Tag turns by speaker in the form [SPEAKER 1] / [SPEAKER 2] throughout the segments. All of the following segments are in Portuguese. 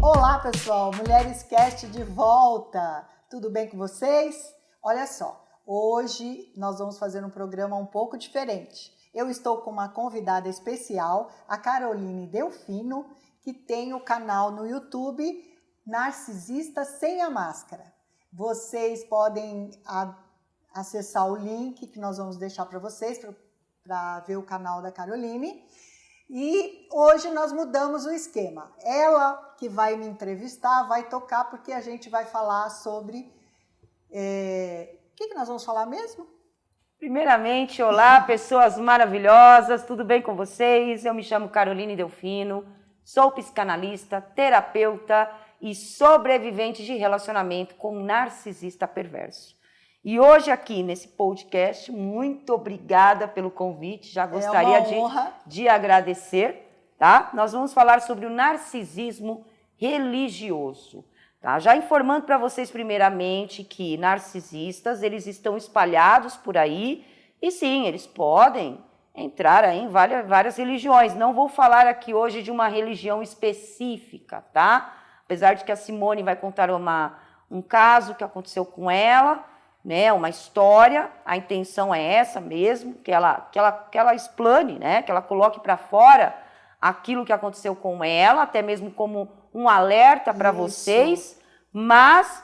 [SPEAKER 1] Olá pessoal, Mulheres Cast de volta! Tudo bem com vocês? Olha só, hoje nós vamos fazer um programa um pouco diferente. Eu estou com uma convidada especial, a Caroline Delfino, que tem o canal no YouTube Narcisista Sem a Máscara. Vocês podem acessar o link que nós vamos deixar para vocês para ver o canal da Caroline. E hoje nós mudamos o esquema. Ela que vai me entrevistar, vai tocar, porque a gente vai falar sobre... O que nós vamos falar mesmo?
[SPEAKER 2] Primeiramente, olá, pessoas maravilhosas, tudo bem com vocês? Eu me chamo Caroline Delfino, sou psicanalista, terapeuta e sobrevivente de relacionamento com um narcisista perverso. E hoje aqui nesse podcast, muito obrigada pelo convite, já gostaria de agradecer, tá? Nós vamos falar sobre o narcisismo religioso, tá? Já informando para vocês primeiramente que narcisistas, eles estão espalhados por aí e sim, eles podem entrar aí em várias religiões. Não vou falar aqui hoje de uma religião específica, tá? Apesar de que a Simone vai contar um caso que aconteceu com ela, né, uma história, a intenção é essa mesmo, que ela explane, né, que ela coloque para fora aquilo que aconteceu com ela, até mesmo como um alerta para vocês, mas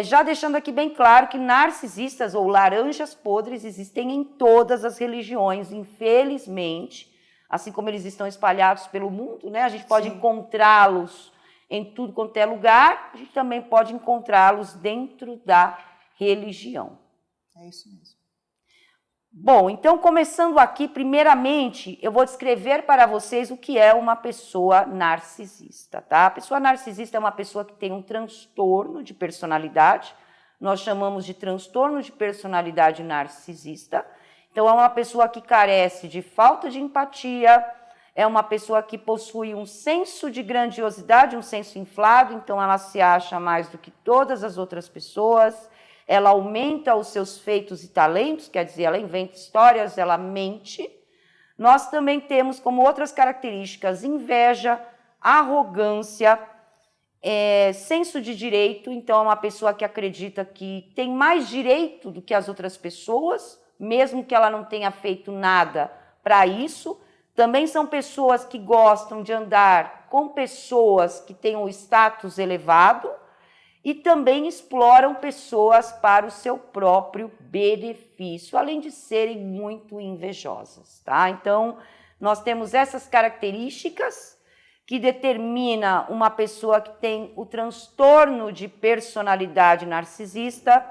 [SPEAKER 2] já deixando aqui bem claro que narcisistas ou laranjas podres existem em todas as religiões, infelizmente, assim como eles estão espalhados pelo mundo, né, a gente pode encontrá-los em tudo quanto é lugar, a gente também pode encontrá-los dentro da religião.
[SPEAKER 1] É isso mesmo.
[SPEAKER 2] Bom, então começando aqui, primeiramente, eu vou descrever para vocês o que é uma pessoa narcisista, tá? A pessoa narcisista é uma pessoa que tem um transtorno de personalidade, nós chamamos de transtorno de personalidade narcisista. Então é uma pessoa que carece de falta de empatia, é uma pessoa que possui um senso de grandiosidade, um senso inflado, então ela se acha mais do que todas as outras pessoas. Ela aumenta os seus feitos e talentos, quer dizer, ela inventa histórias, ela mente. Nós também temos como outras características inveja, arrogância, senso de direito. Então, é uma pessoa que acredita que tem mais direito do que as outras pessoas, mesmo que ela não tenha feito nada para isso. Também são pessoas que gostam de andar com pessoas que têm um status elevado, e também exploram pessoas para o seu próprio benefício, além de serem muito invejosas, tá? Então, nós temos essas características que determina uma pessoa que tem o transtorno de personalidade narcisista.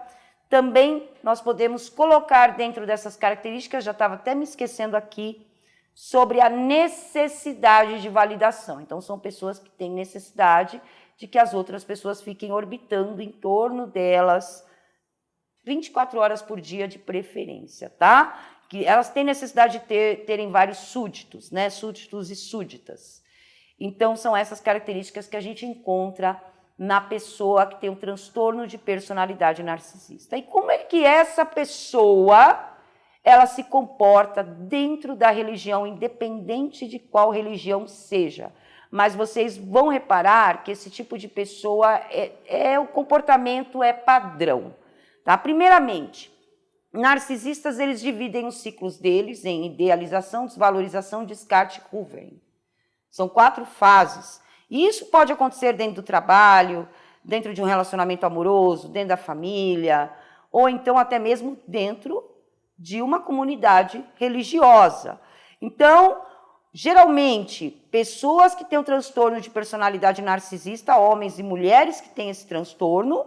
[SPEAKER 2] Também nós podemos colocar dentro dessas características, já estava até me esquecendo aqui, sobre a necessidade de validação. Então, são pessoas que têm necessidade de que as outras pessoas fiquem orbitando em torno delas 24 horas por dia de preferência, tá? Que elas têm necessidade de terem vários súditos, né? Súditos e súditas. Então, são essas características que a gente encontra na pessoa que tem um transtorno de personalidade narcisista. E como é que essa pessoa ela se comporta dentro da religião, independente de qual religião seja? Mas vocês vão reparar que esse tipo de pessoa, o comportamento é padrão. Tá? Primeiramente, narcisistas eles dividem os ciclos deles em idealização, desvalorização, descarte e hoovering. São 4 fases. E isso pode acontecer dentro do trabalho, dentro de um relacionamento amoroso, dentro da família, ou então até mesmo dentro de uma comunidade religiosa. Então, geralmente, pessoas que têm um transtorno de personalidade narcisista, homens e mulheres que têm esse transtorno,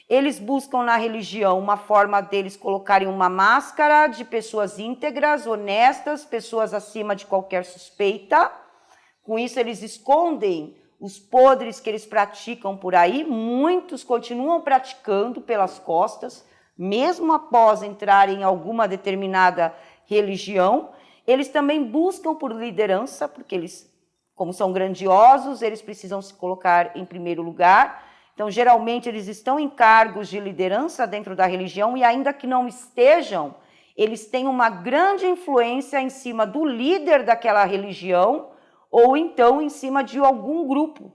[SPEAKER 2] eles buscam na religião uma forma deles colocarem uma máscara de pessoas íntegras, honestas, pessoas acima de qualquer suspeita. Com isso, eles escondem os podres que eles praticam por aí. Muitos continuam praticando pelas costas, mesmo após entrarem em alguma determinada religião. Eles também buscam por liderança, porque eles, como são grandiosos, eles precisam se colocar em primeiro lugar. Então, geralmente, eles estão em cargos de liderança dentro da religião e ainda que não estejam, eles têm uma grande influência em cima do líder daquela religião ou então em cima de algum grupo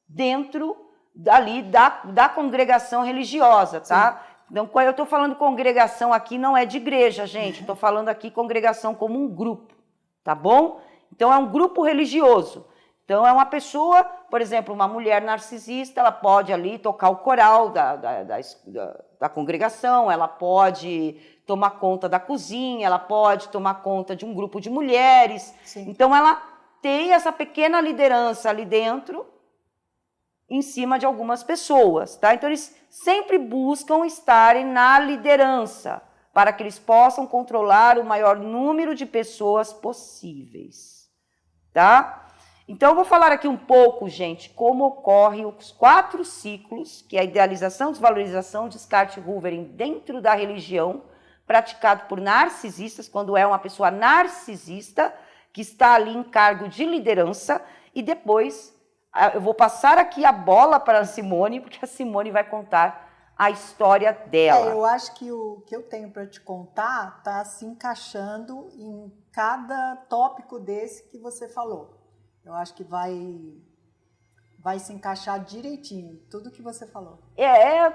[SPEAKER 2] dentro dali da congregação religiosa, tá? Sim. Então, quando eu estou falando congregação aqui, não é de igreja, gente. Estou falando aqui congregação como um grupo, tá bom? Então, é um grupo religioso. Então, é uma pessoa, por exemplo, uma mulher narcisista, ela pode ali tocar o coral da congregação, ela pode tomar conta da cozinha, ela pode tomar conta de um grupo de mulheres. Sim. Então, ela tem essa pequena liderança ali dentro, em cima de algumas pessoas, tá? Então, eles sempre buscam estarem na liderança, para que eles possam controlar o maior número de pessoas possíveis, tá? Então, eu vou falar aqui um pouco, gente, como ocorrem os 4 ciclos, que é a idealização, desvalorização, descarte e hoovering dentro da religião, praticado por narcisistas, quando é uma pessoa narcisista, que está ali em cargo de liderança, e depois eu vou passar aqui a bola para a Simone, porque a Simone vai contar a história dela.
[SPEAKER 1] Eu acho que o que eu tenho para te contar está se encaixando em cada tópico desse que você falou. Eu acho que vai se encaixar direitinho, tudo que você falou.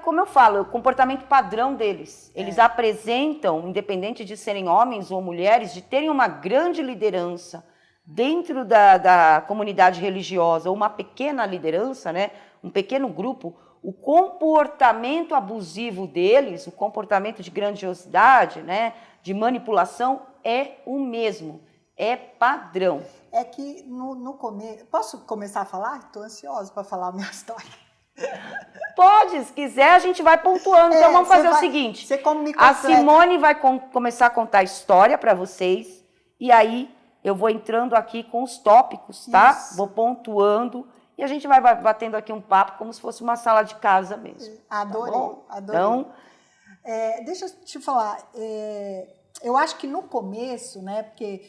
[SPEAKER 2] Como eu falo, o comportamento padrão deles. Eles apresentam, independente de serem homens ou mulheres, de terem uma grande liderança dentro da comunidade religiosa, ou uma pequena liderança, né, um pequeno grupo, o comportamento abusivo deles, o comportamento de grandiosidade, né, de manipulação, é o mesmo, é padrão.
[SPEAKER 1] É que no começo... Posso começar a falar? Estou ansiosa para falar a minha história.
[SPEAKER 2] Pode, se quiser a gente vai pontuando. Então vamos fazer o seguinte, a Simone vai começar a contar a história para vocês, e aí eu vou entrando aqui com os tópicos, tá? Isso. Vou pontuando e a gente vai batendo aqui um papo como se fosse uma sala de casa mesmo.
[SPEAKER 1] Adorei,
[SPEAKER 2] tá
[SPEAKER 1] adorei.
[SPEAKER 2] Então,
[SPEAKER 1] deixa eu te falar, eu acho que no começo, né, porque,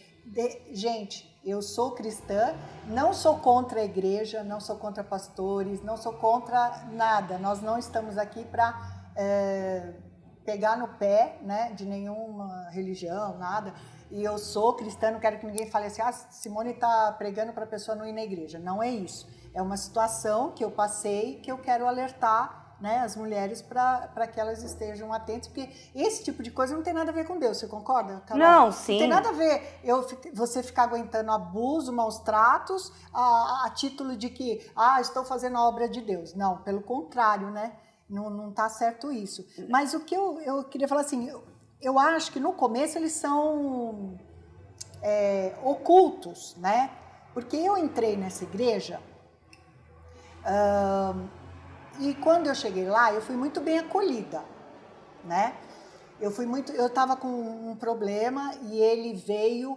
[SPEAKER 1] gente, eu sou cristã, não sou contra a igreja, não sou contra pastores, não sou contra nada. Nós não estamos aqui para pegar no pé, né, de nenhuma religião, nada. E eu sou cristã, não quero que ninguém fale assim, Simone está pregando para a pessoa não ir na igreja. Não é isso. É uma situação que eu passei, que eu quero alertar, né, as mulheres para que elas estejam atentas, porque esse tipo de coisa não tem nada a ver com Deus, você concorda, Carol?
[SPEAKER 2] Não, sim.
[SPEAKER 1] Não tem nada a ver você ficar aguentando abuso, maus tratos, a título de que, estou fazendo a obra de Deus. Não, pelo contrário, né? Não está certo isso. Mas o que eu queria falar assim... Eu acho que no começo eles são ocultos, né? Porque eu entrei nessa igreja e quando eu cheguei lá, eu fui muito bem acolhida, né? Eu estava com um problema e ele veio,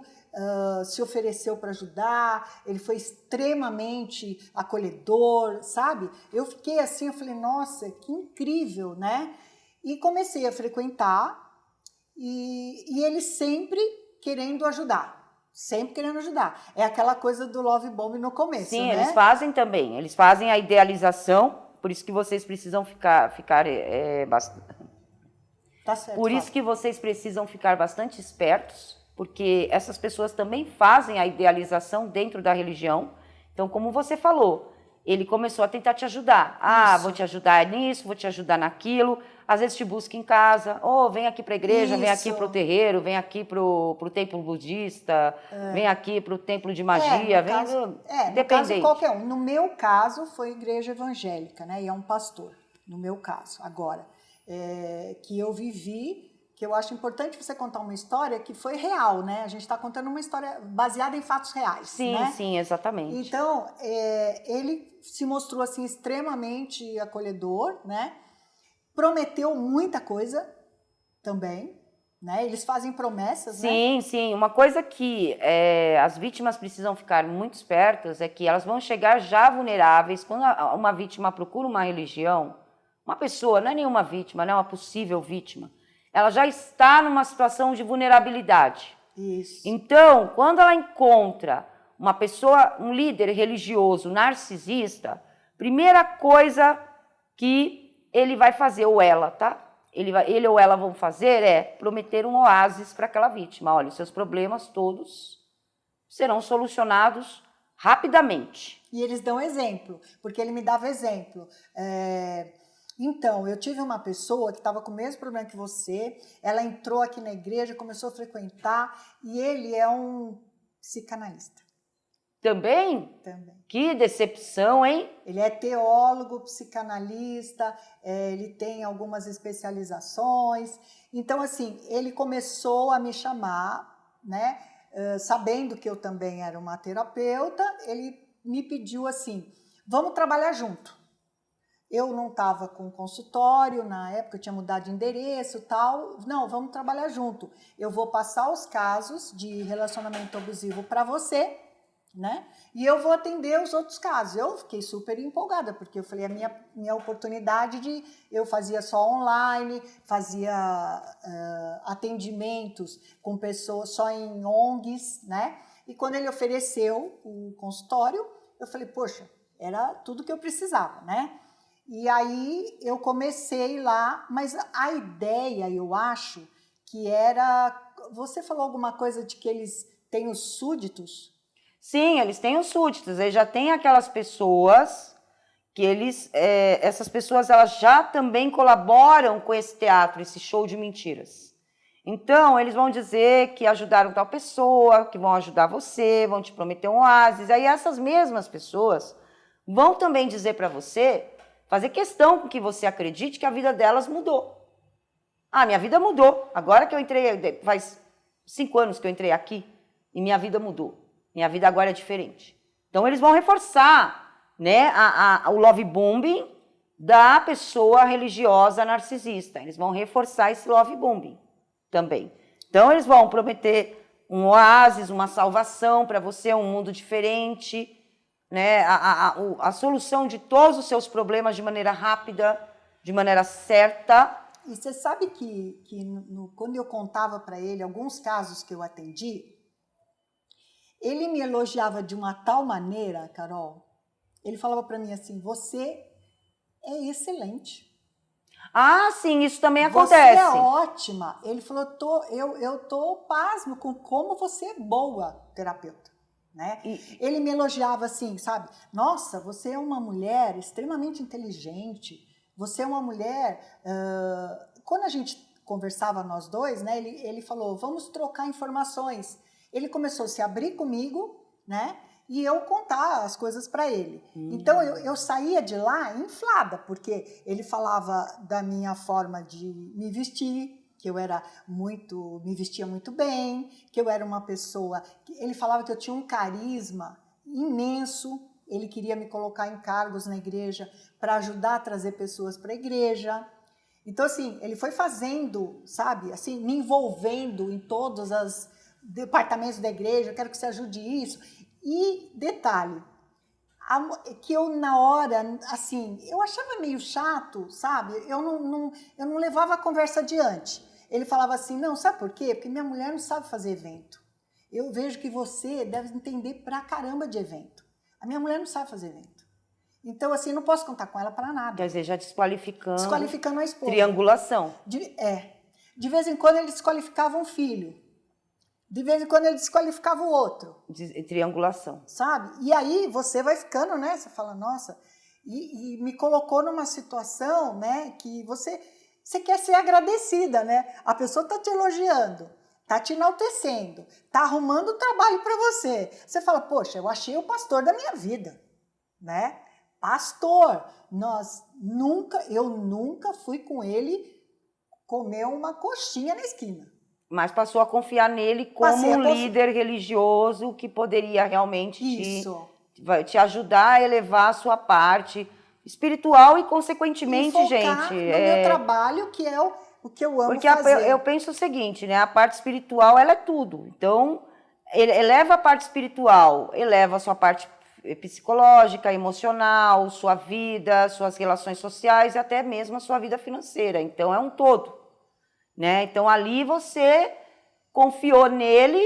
[SPEAKER 1] se ofereceu para ajudar, ele foi extremamente acolhedor, sabe? Eu fiquei assim, eu falei, nossa, que incrível, né? E comecei a frequentar. E eles sempre querendo ajudar, É aquela coisa do love bomb no começo,
[SPEAKER 2] sim,
[SPEAKER 1] né?
[SPEAKER 2] Eles fazem também, eles fazem a idealização, por isso que vocês precisam ficar bastante...
[SPEAKER 1] Tá certo,
[SPEAKER 2] por isso que vocês precisam ficar bastante espertos, porque essas pessoas também fazem a idealização dentro da religião. Então, como você falou, ele começou a tentar te ajudar. Vou te ajudar nisso, vou te ajudar naquilo. Às vezes te busca em casa. Vem aqui para a igreja, vem aqui para o terreiro, vem aqui para o templo budista, vem aqui para o templo de magia.
[SPEAKER 1] No caso, qualquer um. No meu caso, foi igreja evangélica, né? E é um pastor, no meu caso, agora. Que eu vivi, que eu acho importante você contar uma história que foi real, né? A gente está contando uma história baseada em fatos reais,
[SPEAKER 2] sim,
[SPEAKER 1] né?
[SPEAKER 2] Sim, exatamente.
[SPEAKER 1] Então, ele se mostrou assim extremamente acolhedor, né? Prometeu muita coisa também, né? Eles fazem promessas,
[SPEAKER 2] sim,
[SPEAKER 1] né?
[SPEAKER 2] Sim. Uma coisa que as vítimas precisam ficar muito espertas é que elas vão chegar já vulneráveis. Quando uma vítima procura uma religião, uma pessoa, não é nenhuma vítima, não é uma possível vítima, ela já está numa situação de vulnerabilidade.
[SPEAKER 1] Isso.
[SPEAKER 2] Então, quando ela encontra uma pessoa, um líder religioso narcisista, primeira coisa que ele vai fazer, ou ela, tá? Ele ou ela vão fazer prometer um oásis para aquela vítima. Olha, os seus problemas todos serão solucionados rapidamente.
[SPEAKER 1] E eles dão exemplo, porque ele me dava exemplo. Então, eu tive uma pessoa que estava com o mesmo problema que você, ela entrou aqui na igreja, começou a frequentar, e ele é um psicanalista.
[SPEAKER 2] Também?
[SPEAKER 1] Também.
[SPEAKER 2] Que decepção, hein?
[SPEAKER 1] Ele é teólogo, psicanalista, ele tem algumas especializações. Então, assim, ele começou a me chamar, né? Sabendo que eu também era uma terapeuta, ele me pediu assim, vamos trabalhar junto. Eu não estava com consultório, na época eu tinha mudado de endereço e tal. Não, vamos trabalhar junto. Eu vou passar os casos de relacionamento abusivo para você, né? E eu vou atender os outros casos. Eu fiquei super empolgada, porque eu falei, a minha oportunidade eu fazia só online, fazia atendimentos com pessoas só em ONGs, né? E quando ele ofereceu o consultório, eu falei, poxa, era tudo que eu precisava, né? E aí eu comecei lá, mas a ideia, eu acho, que era... Você falou alguma coisa de que eles têm os súditos?
[SPEAKER 2] Sim, eles têm os súditos, eles já têm aquelas pessoas que essas pessoas elas já também colaboram com esse teatro, esse show de mentiras. Então, eles vão dizer que ajudaram tal pessoa, que vão ajudar você, vão te prometer um oásis. Aí essas mesmas pessoas vão também dizer para você, fazer questão com que você acredite que a vida delas mudou. Ah, minha vida mudou. Agora que eu entrei, faz 5 anos que eu entrei aqui e minha vida mudou. Minha vida agora é diferente. Então, eles vão reforçar, né, o love bombing da pessoa religiosa narcisista. Eles vão reforçar esse love bombing também. Então, eles vão prometer um oásis, uma salvação para você, um mundo diferente, né, a solução de todos os seus problemas de maneira rápida, de maneira certa.
[SPEAKER 1] E você sabe que quando eu contava para ele alguns casos que eu atendi, ele me elogiava de uma tal maneira, Carol, ele falava para mim assim, você é excelente.
[SPEAKER 2] Ah, sim, isso também acontece.
[SPEAKER 1] Você é ótima. Ele falou, eu tô pasmo com como você é boa terapeuta, né? Ele me elogiava assim, sabe? Nossa, você é uma mulher extremamente inteligente, você é uma mulher... Quando a gente conversava nós dois, né? Ele falou, vamos trocar informações. Ele começou a se abrir comigo, né? E eu contar as coisas para ele. Então, eu saía de lá inflada, porque ele falava da minha forma de me vestir, que eu me vestia muito bem, que eu era uma pessoa... Ele falava que eu tinha um carisma imenso, ele queria me colocar em cargos na igreja para ajudar a trazer pessoas para a igreja. Então, assim, ele foi fazendo, sabe, assim, me envolvendo em todos os departamentos da igreja, eu quero que você ajude isso. E detalhe, que eu na hora, assim, eu achava meio chato, sabe? Eu não levava a conversa adiante. Ele falava assim, não, sabe por quê? Porque minha mulher não sabe fazer evento. Eu vejo que você deve entender pra caramba de evento. A minha mulher não sabe fazer evento. Então, assim, não posso contar com ela para nada.
[SPEAKER 2] Quer dizer, já desqualificando
[SPEAKER 1] a esposa.
[SPEAKER 2] Triangulação.
[SPEAKER 1] De vez em quando ele desqualificava um filho. De vez em quando ele desqualificava o outro.
[SPEAKER 2] Triangulação.
[SPEAKER 1] Sabe? E aí você vai ficando, né? Você fala, nossa... E me colocou numa situação, né? Que você quer ser agradecida, né? A pessoa tá te elogiando, tá te enaltecendo, tá arrumando trabalho para você. Você fala, poxa, eu achei o pastor da minha vida, né? Pastor! Eu nunca fui com ele comer uma coxinha na esquina.
[SPEAKER 2] Mas passou a confiar nele como um líder religioso que poderia realmente te ajudar a elevar a sua parte espiritual e, consequentemente,
[SPEAKER 1] e focar no meu trabalho, que é o que eu amo fazer.
[SPEAKER 2] Porque eu penso o seguinte, né? A parte espiritual, ela é tudo. Então, ele eleva a parte espiritual, eleva a sua parte psicológica, emocional, sua vida, suas relações sociais e até mesmo a sua vida financeira. Então, é um todo. Né? Então, ali você confiou nele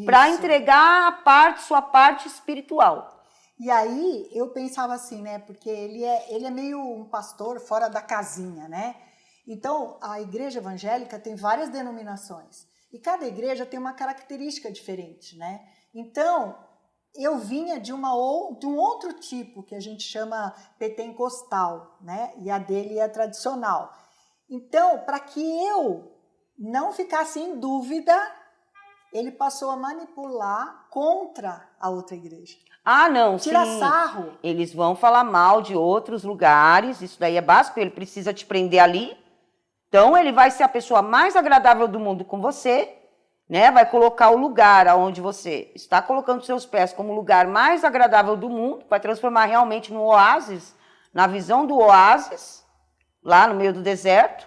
[SPEAKER 2] para entregar sua parte espiritual.
[SPEAKER 1] E aí eu pensava assim, né? Porque ele é meio um pastor fora da casinha, né? Então, a igreja evangélica tem várias denominações. E cada igreja tem uma característica diferente, né? Então, eu vinha de um outro tipo, que a gente chama pentecostal, né? E a dele é tradicional. Então, para que eu não ficasse em dúvida, ele passou a manipular contra a outra igreja.
[SPEAKER 2] Ah, não,
[SPEAKER 1] Tira
[SPEAKER 2] sim.
[SPEAKER 1] sarro.
[SPEAKER 2] Eles vão falar mal de outros lugares, isso daí é básico, ele precisa te prender ali. Então, ele vai ser a pessoa mais agradável do mundo com você, né? Vai colocar o lugar onde você está colocando seus pés como o lugar mais agradável do mundo, vai transformar realmente no oásis, na visão do oásis, lá no meio do deserto,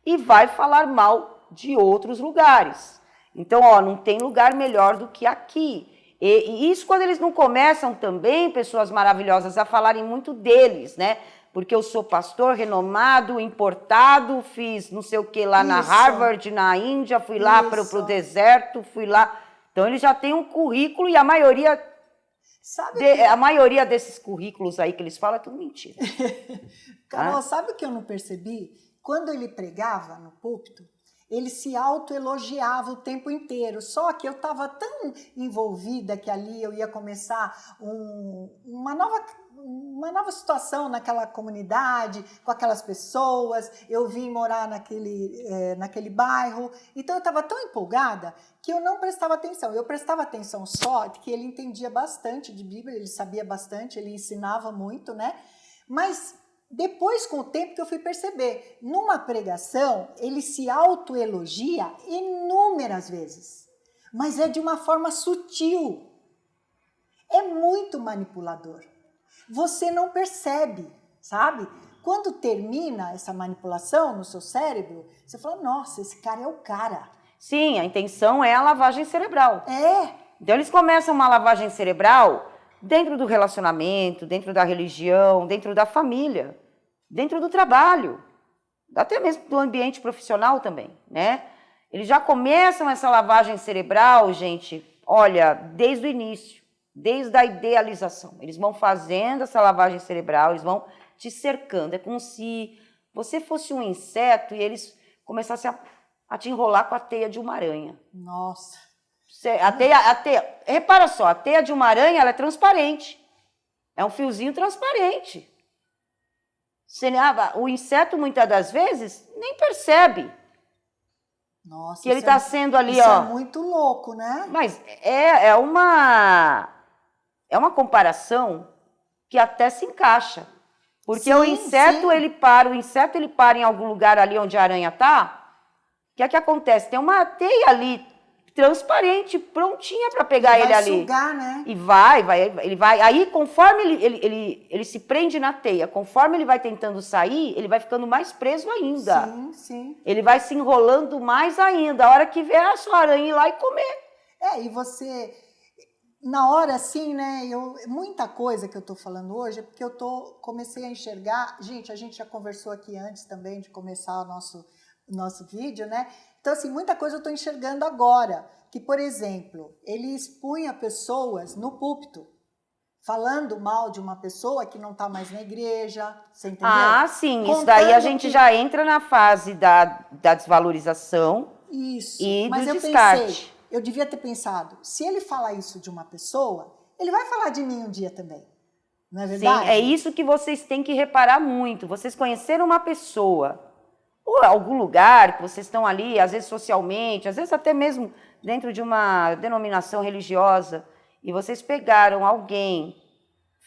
[SPEAKER 2] e vai falar mal de outros lugares. Então, ó, não tem lugar melhor do que aqui. E isso quando eles não começam também, pessoas maravilhosas, a falarem muito deles, né? Porque eu sou pastor renomado, importado, fiz não sei o que lá na Harvard, na Índia, fui lá para o deserto, fui lá. Então, eles já têm um currículo e a maioria desses currículos aí que eles falam é tudo mentira.
[SPEAKER 1] Carol, sabe o que eu não percebi? Quando ele pregava no púlpito, ele se autoelogiava o tempo inteiro, só que eu estava tão envolvida que ali eu ia começar uma nova situação naquela comunidade, com aquelas pessoas, eu vim morar naquele bairro, então eu estava tão empolgada que eu não prestava atenção. Eu prestava atenção só que ele entendia bastante de Bíblia, ele sabia bastante, ele ensinava muito, né? Mas depois, com o tempo, que eu fui perceber, numa pregação, ele se autoelogia inúmeras vezes, mas é de uma forma sutil. É muito manipulador. Você não percebe, sabe? Quando termina essa manipulação no seu cérebro, você fala, nossa, esse cara é o cara.
[SPEAKER 2] Sim, a intenção é a lavagem cerebral.
[SPEAKER 1] É.
[SPEAKER 2] Então, eles começam uma lavagem cerebral dentro do relacionamento, dentro da religião, dentro da família, dentro do trabalho, até mesmo do ambiente profissional também, né? Eles já começam essa lavagem cerebral, gente, olha, desde o início, desde a idealização. Eles vão fazendo essa lavagem cerebral, eles vão te cercando. É como se você fosse um inseto e eles começassem a te enrolar com a teia de uma aranha.
[SPEAKER 1] Nossa!
[SPEAKER 2] A teia, repara só, a teia de uma aranha, ela é transparente. É um fiozinho transparente. O inseto, muitas das vezes, nem percebe.
[SPEAKER 1] Nossa,
[SPEAKER 2] que ele está sendo ali,
[SPEAKER 1] isso
[SPEAKER 2] ó.
[SPEAKER 1] É muito louco, né?
[SPEAKER 2] Mas é uma comparação que até se encaixa. Porque
[SPEAKER 1] sim,
[SPEAKER 2] o inseto, ele para em algum lugar ali onde a aranha está. O que é que acontece? Tem uma teia ali transparente, prontinha para pegar ele ali.
[SPEAKER 1] Sugar, né?
[SPEAKER 2] E ele vai. Aí, conforme ele se prende na teia, conforme ele vai tentando sair, ele vai ficando mais preso ainda.
[SPEAKER 1] Sim, sim.
[SPEAKER 2] Ele vai se enrolando mais ainda. A hora que vier a sua aranha ir lá e comer.
[SPEAKER 1] E você, na hora assim, né? Muita coisa que eu tô falando hoje é porque eu comecei a enxergar. Gente, a gente já conversou aqui antes também de começar o nosso vídeo, né? Então, assim, muita coisa eu estou enxergando agora, que, por exemplo, ele expunha pessoas no púlpito, falando mal de uma pessoa que não está mais na igreja, você entendeu?
[SPEAKER 2] Ah, sim, isso daí a gente já entra na fase da desvalorização e do descarte.
[SPEAKER 1] Eu devia ter pensado, se ele falar isso de uma pessoa, ele vai falar de mim um dia também, não é verdade?
[SPEAKER 2] Sim, é isso que vocês têm que reparar muito, vocês conheceram uma pessoa, ou algum lugar que vocês estão ali, às vezes socialmente, às vezes até mesmo dentro de uma denominação religiosa, e vocês pegaram alguém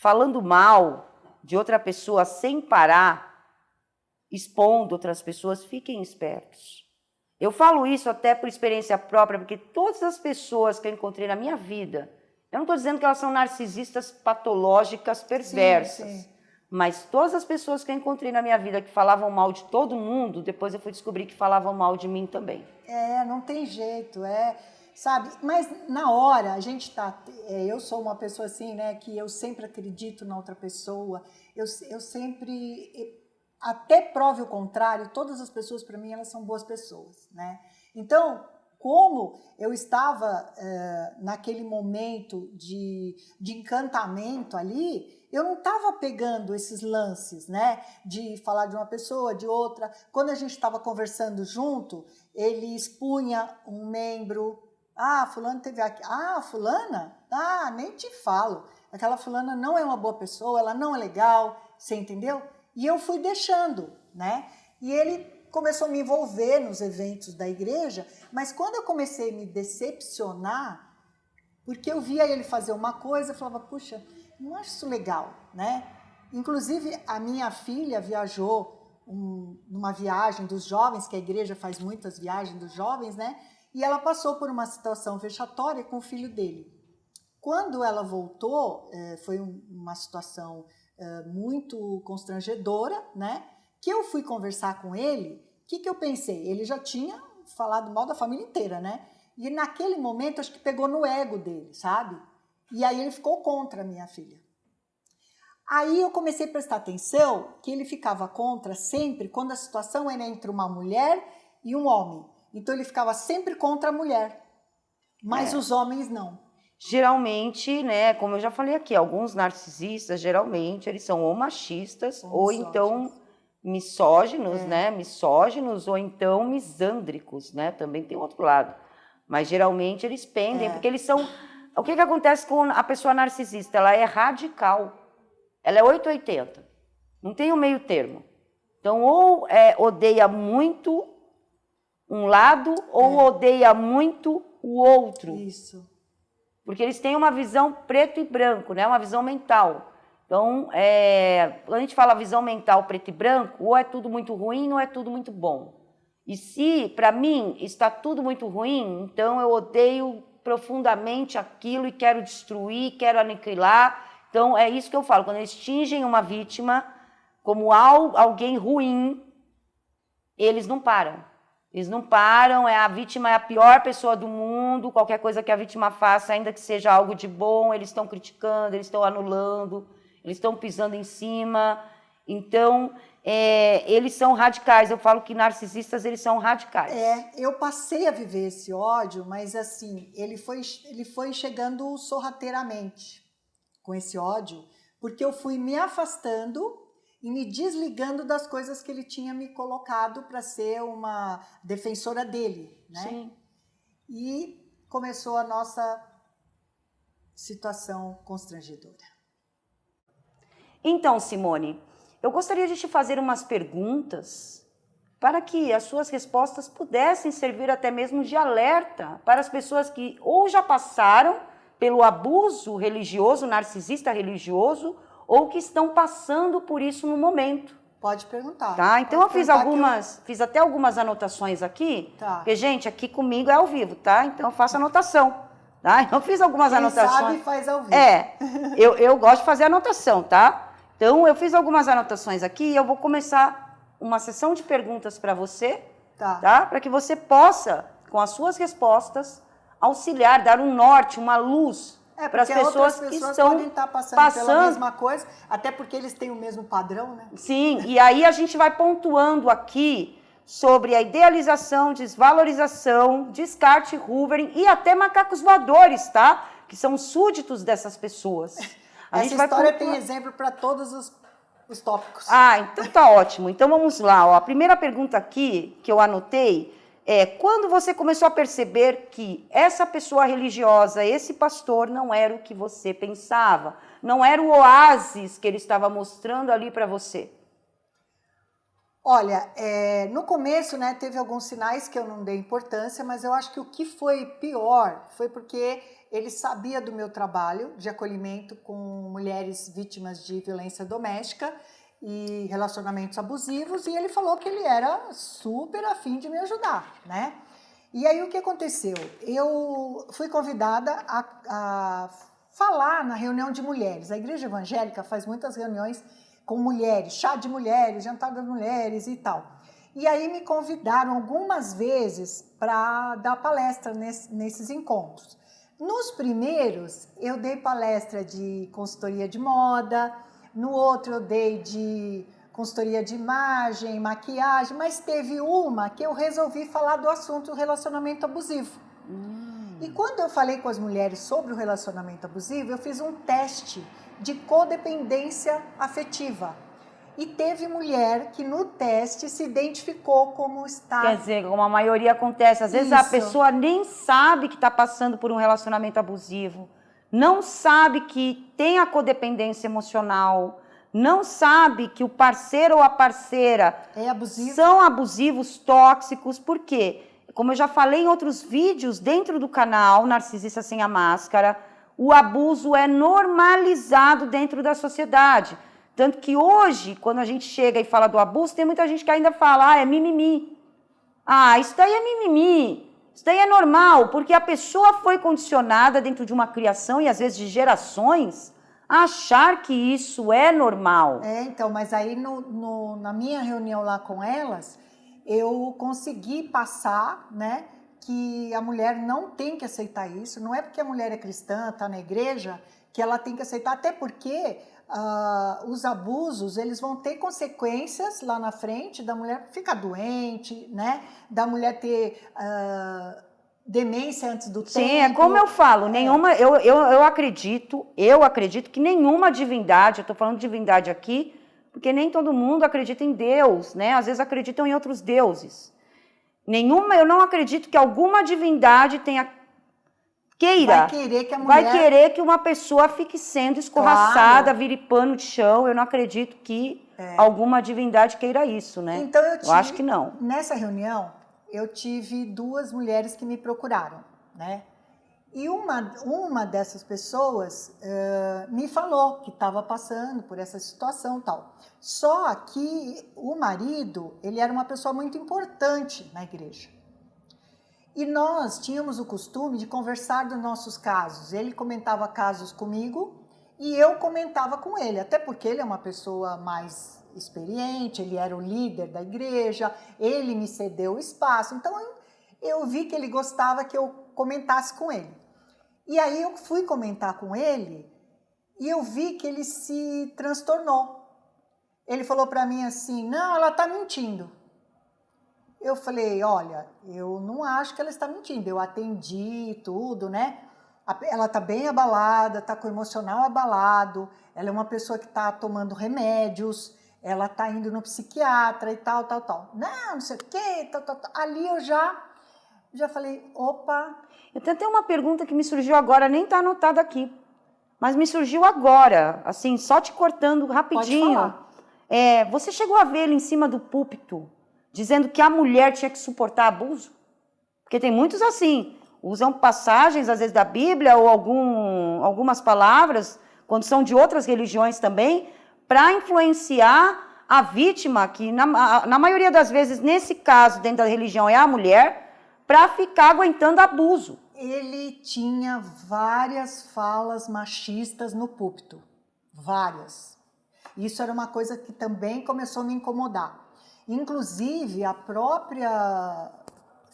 [SPEAKER 2] falando mal de outra pessoa sem parar, expondo outras pessoas, fiquem espertos. Eu falo isso até por experiência própria, porque todas as pessoas que eu encontrei na minha vida, eu não estou dizendo que elas são narcisistas patológicas perversas, sim. Mas todas as pessoas que eu encontrei na minha vida que falavam mal de todo mundo, depois eu fui descobrir que falavam mal de mim também.
[SPEAKER 1] Não tem jeito, sabe? Mas na hora, a gente eu sou uma pessoa assim, né, que eu sempre acredito na outra pessoa, eu sempre, até prove o contrário, todas as pessoas para mim, elas são boas pessoas, né? Então, como eu estava naquele momento de encantamento ali, eu não estava pegando esses lances, né? De falar de uma pessoa, de outra. Quando a gente estava conversando junto, ele expunha um membro. Ah, fulano teve aqui. Ah, fulana? Ah, nem te falo. Aquela fulana não é uma boa pessoa, ela não é legal, você entendeu? E eu fui deixando, né? E ele começou a me envolver nos eventos da igreja, mas quando eu comecei a me decepcionar, porque eu via ele fazer uma coisa, eu falava, puxa, não acho isso legal, né? Inclusive, a minha filha viajou numa viagem dos jovens, que a igreja faz muitas viagens dos jovens, né? E ela passou por uma situação vexatória com o filho dele. Quando ela voltou, foi uma situação muito constrangedora, né? Que eu fui conversar com ele, o que eu pensei? Ele já tinha falado mal da família inteira, né? E naquele momento, acho que pegou no ego dele, sabe? E aí ele ficou contra a minha filha. Aí eu comecei a prestar atenção que ele ficava contra sempre quando a situação era entre uma mulher e um homem. Então ele ficava sempre contra a mulher, mas os homens não.
[SPEAKER 2] Geralmente, né, como eu já falei aqui, alguns narcisistas, geralmente, eles são ou machistas ou então misóginos, né, misóginos ou então misândricos, né, também tem outro lado. Mas geralmente eles pendem, porque eles são... O que acontece com a pessoa narcisista? Ela é radical, ela é 880, não tem um meio termo. Então, ou odeia muito um lado, ou odeia muito o outro.
[SPEAKER 1] Isso.
[SPEAKER 2] Porque eles têm uma visão preto e branco, né? Uma visão mental. Então, quando a gente fala visão mental preto e branco, ou é tudo muito ruim ou é tudo muito bom. E se, para mim, está tudo muito ruim, então eu odeio profundamente aquilo e quero destruir, quero aniquilar. Então, é isso que eu falo. Quando eles tingem uma vítima como alguém ruim, eles não param. Eles não param, a vítima é a pior pessoa do mundo, qualquer coisa que a vítima faça, ainda que seja algo de bom, eles estão criticando, eles estão anulando, eles estão pisando em cima. Então, eles são radicais. Eu falo que narcisistas, eles são radicais.
[SPEAKER 1] Eu passei a viver esse ódio, mas assim, ele foi chegando sorrateiramente com esse ódio, porque eu fui me afastando e me desligando das coisas que ele tinha me colocado para ser uma defensora dele, né?
[SPEAKER 2] Sim.
[SPEAKER 1] E começou a nossa situação constrangedora.
[SPEAKER 2] Então, Simone, eu gostaria de te fazer umas perguntas para que as suas respostas pudessem servir até mesmo de alerta para as pessoas que ou já passaram pelo abuso religioso, narcisista religioso, ou que estão passando por isso no momento.
[SPEAKER 1] Pode perguntar.
[SPEAKER 2] Tá? Então eu fiz até algumas anotações aqui, porque, gente, aqui comigo é ao vivo, tá? Então eu faço anotação, tá? Eu fiz algumas anotações.
[SPEAKER 1] Quem sabe faz ao vivo.
[SPEAKER 2] Eu gosto de fazer anotação, tá? Então eu fiz algumas anotações aqui e eu vou começar uma sessão de perguntas para você, tá? Para que você possa, com as suas respostas, auxiliar, dar um norte, uma luz para as pessoas que estão
[SPEAKER 1] podem estar passando pela mesma coisa, até porque eles têm o mesmo padrão, né?
[SPEAKER 2] Sim, e aí a gente vai pontuando aqui sobre a idealização, desvalorização, descarte, hoovering e até macacos voadores, tá? Que são súditos dessas pessoas.
[SPEAKER 1] Essa história tem exemplo para todos os tópicos.
[SPEAKER 2] Então tá ótimo. Então vamos lá. Ó. A primeira pergunta aqui que eu anotei quando você começou a perceber que essa pessoa religiosa, esse pastor, não era o que você pensava, não era o oásis que ele estava mostrando ali para você?
[SPEAKER 1] Olha, no começo, né, teve alguns sinais que eu não dei importância, mas eu acho que o que foi pior foi porque ele sabia do meu trabalho de acolhimento com mulheres vítimas de violência doméstica e relacionamentos abusivos, e ele falou que ele era super afim de me ajudar, né? E aí o que aconteceu? Eu fui convidada a falar na reunião de mulheres. A igreja evangélica faz muitas reuniões com mulheres, chá de mulheres, jantar das mulheres e tal. E aí me convidaram algumas vezes para dar palestra nesses encontros. Nos primeiros, eu dei palestra de consultoria de moda, no outro eu dei de consultoria de imagem, maquiagem, mas teve uma que eu resolvi falar do assunto do relacionamento abusivo. E quando eu falei com as mulheres sobre o relacionamento abusivo, eu fiz um teste de codependência afetiva. E teve mulher que no teste se identificou como está.
[SPEAKER 2] Quer dizer, como a maioria acontece, às vezes a pessoa nem sabe que está passando por um relacionamento abusivo, não sabe que tem a codependência emocional, não sabe que o parceiro ou a parceira são abusivos, tóxicos. Por quê? Como eu já falei em outros vídeos dentro do canal Narcisista Sem a Máscara, o abuso é normalizado dentro da sociedade. Tanto que hoje, quando a gente chega e fala do abuso, tem muita gente que ainda fala, é mimimi. Isso daí é mimimi. Isso daí é normal, porque a pessoa foi condicionada dentro de uma criação e às vezes de gerações a achar que isso é normal.
[SPEAKER 1] Então, mas aí na minha reunião lá com elas, eu consegui passar, né, que a mulher não tem que aceitar isso. Não é porque a mulher é cristã, está na igreja, que ela tem que aceitar, até porque os abusos, eles vão ter consequências lá na frente da mulher ficar doente, né? Da mulher ter demência antes do tempo.
[SPEAKER 2] Sim, é como eu falo, eu acredito que nenhuma divindade, eu estou falando de divindade aqui, porque nem todo mundo acredita em Deus, né? Às vezes acreditam em outros deuses. Eu não acredito que alguma divindade vai querer que uma pessoa fique sendo escorraçada, vire pano de chão. Eu não acredito que alguma divindade queira isso, né?
[SPEAKER 1] Então
[SPEAKER 2] eu acho que não.
[SPEAKER 1] Nessa reunião, eu tive 2 mulheres que me procuraram, né? E uma dessas pessoas me falou que estava passando por essa situação e tal. Só que o marido, ele era uma pessoa muito importante na igreja. E nós tínhamos o costume de conversar dos nossos casos. Ele comentava casos comigo e eu comentava com ele, até porque ele é uma pessoa mais experiente, ele era o líder da igreja, ele me cedeu o espaço. Então eu vi que ele gostava que eu comentasse com ele. E aí eu fui comentar com ele e eu vi que ele se transtornou. Ele falou para mim assim, não, ela está mentindo. Eu falei, olha, eu não acho que ela está mentindo, eu atendi tudo, né? Ela está bem abalada, está com o emocional abalado, ela é uma pessoa que está tomando remédios, ela está indo no psiquiatra e tal. Não sei o quê, tal. Ali eu já falei, opa.
[SPEAKER 2] Eu tenho até uma pergunta que me surgiu agora, nem está anotada aqui, mas me surgiu agora, assim, só te cortando rapidinho.
[SPEAKER 1] Pode falar.
[SPEAKER 2] Você chegou a ver ele em cima do púlpito, dizendo que a mulher tinha que suportar abuso? Porque tem muitos assim, usam passagens, às vezes, da Bíblia ou algumas palavras, quando são de outras religiões também, para influenciar a vítima, que na maioria das vezes, nesse caso, dentro da religião, é a mulher, para ficar aguentando abuso.
[SPEAKER 1] Ele tinha várias falas machistas no púlpito, várias. Isso era uma coisa que também começou a me incomodar. Inclusive, a própria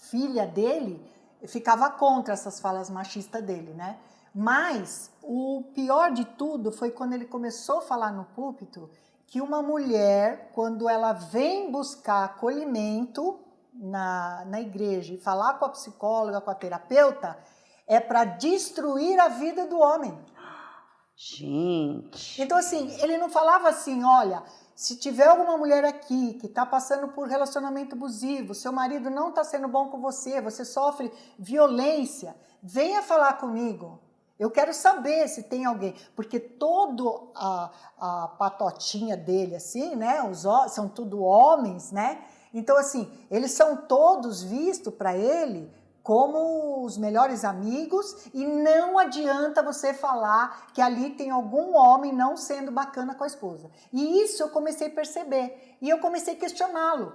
[SPEAKER 1] filha dele ficava contra essas falas machistas dele, né? Mas o pior de tudo foi quando ele começou a falar no púlpito que uma mulher, quando ela vem buscar acolhimento na igreja e falar com a psicóloga, com a terapeuta, é para destruir a vida do homem.
[SPEAKER 2] Gente...
[SPEAKER 1] Então, assim, ele não falava assim, olha... Se tiver alguma mulher aqui que está passando por relacionamento abusivo, seu marido não está sendo bom com você sofre violência, venha falar comigo. Eu quero saber se tem alguém, porque todo a patotinha dele, assim, né, são tudo homens, né? Então, assim, eles são todos vistos para ele como os melhores amigos e não adianta você falar que ali tem algum homem não sendo bacana com a esposa. E isso eu comecei a perceber e eu comecei a questioná-lo.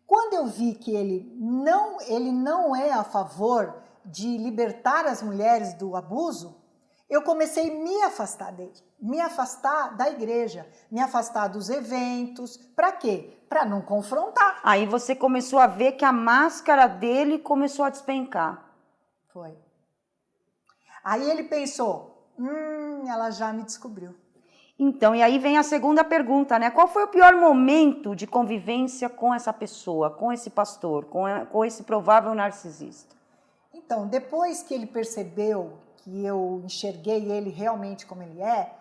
[SPEAKER 1] Quando eu vi que ele não é a favor de libertar as mulheres do abuso, eu comecei a me afastar dele, me afastar da igreja, me afastar dos eventos. Para quê? Para não confrontar.
[SPEAKER 2] Aí você começou a ver que a máscara dele começou a despencar.
[SPEAKER 1] Foi. Aí ele pensou, ela já me descobriu.
[SPEAKER 2] Então, e aí vem a segunda pergunta, né? Qual foi o pior momento de convivência com essa pessoa, com esse pastor, com esse provável narcisista?
[SPEAKER 1] Então, depois que ele percebeu que eu enxerguei ele realmente como ele é,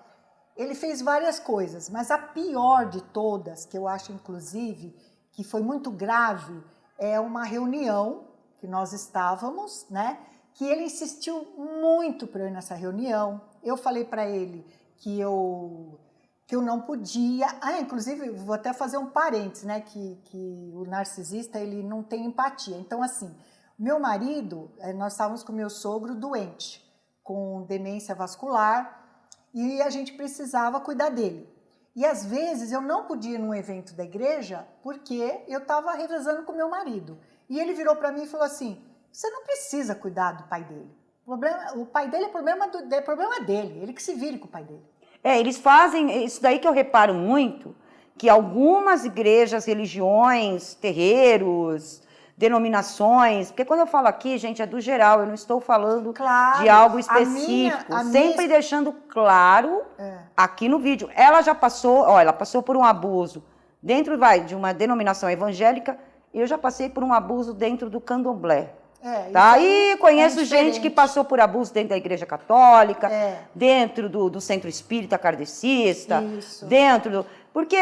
[SPEAKER 1] ele fez várias coisas, mas a pior de todas, que eu acho inclusive que foi muito grave, é uma reunião que nós estávamos, né? Que ele insistiu muito para eu ir nessa reunião. Eu falei para ele que eu não podia. Inclusive, vou até fazer um parênteses, né? Que o narcisista, ele não tem empatia. Então, assim, meu marido, nós estávamos com meu sogro doente, com demência vascular, e a gente precisava cuidar dele. E às vezes eu não podia ir num evento da igreja porque eu estava revezando com meu marido. E ele virou para mim e falou assim: você não precisa cuidar do pai dele. O pai dele é problema dele, ele que se vire com o pai dele.
[SPEAKER 2] Eles fazem isso daí que eu reparo muito, que algumas igrejas, religiões, terreiros, denominações, porque quando eu falo aqui, gente, é do geral, eu não estou falando de algo específico, sempre deixando claro aqui no vídeo. Ela já passou, ela passou por um abuso dentro de uma denominação evangélica, eu já passei por um abuso dentro do candomblé. Tá? E conheço gente que passou por abuso dentro da igreja católica, dentro do centro espírita kardecista, porque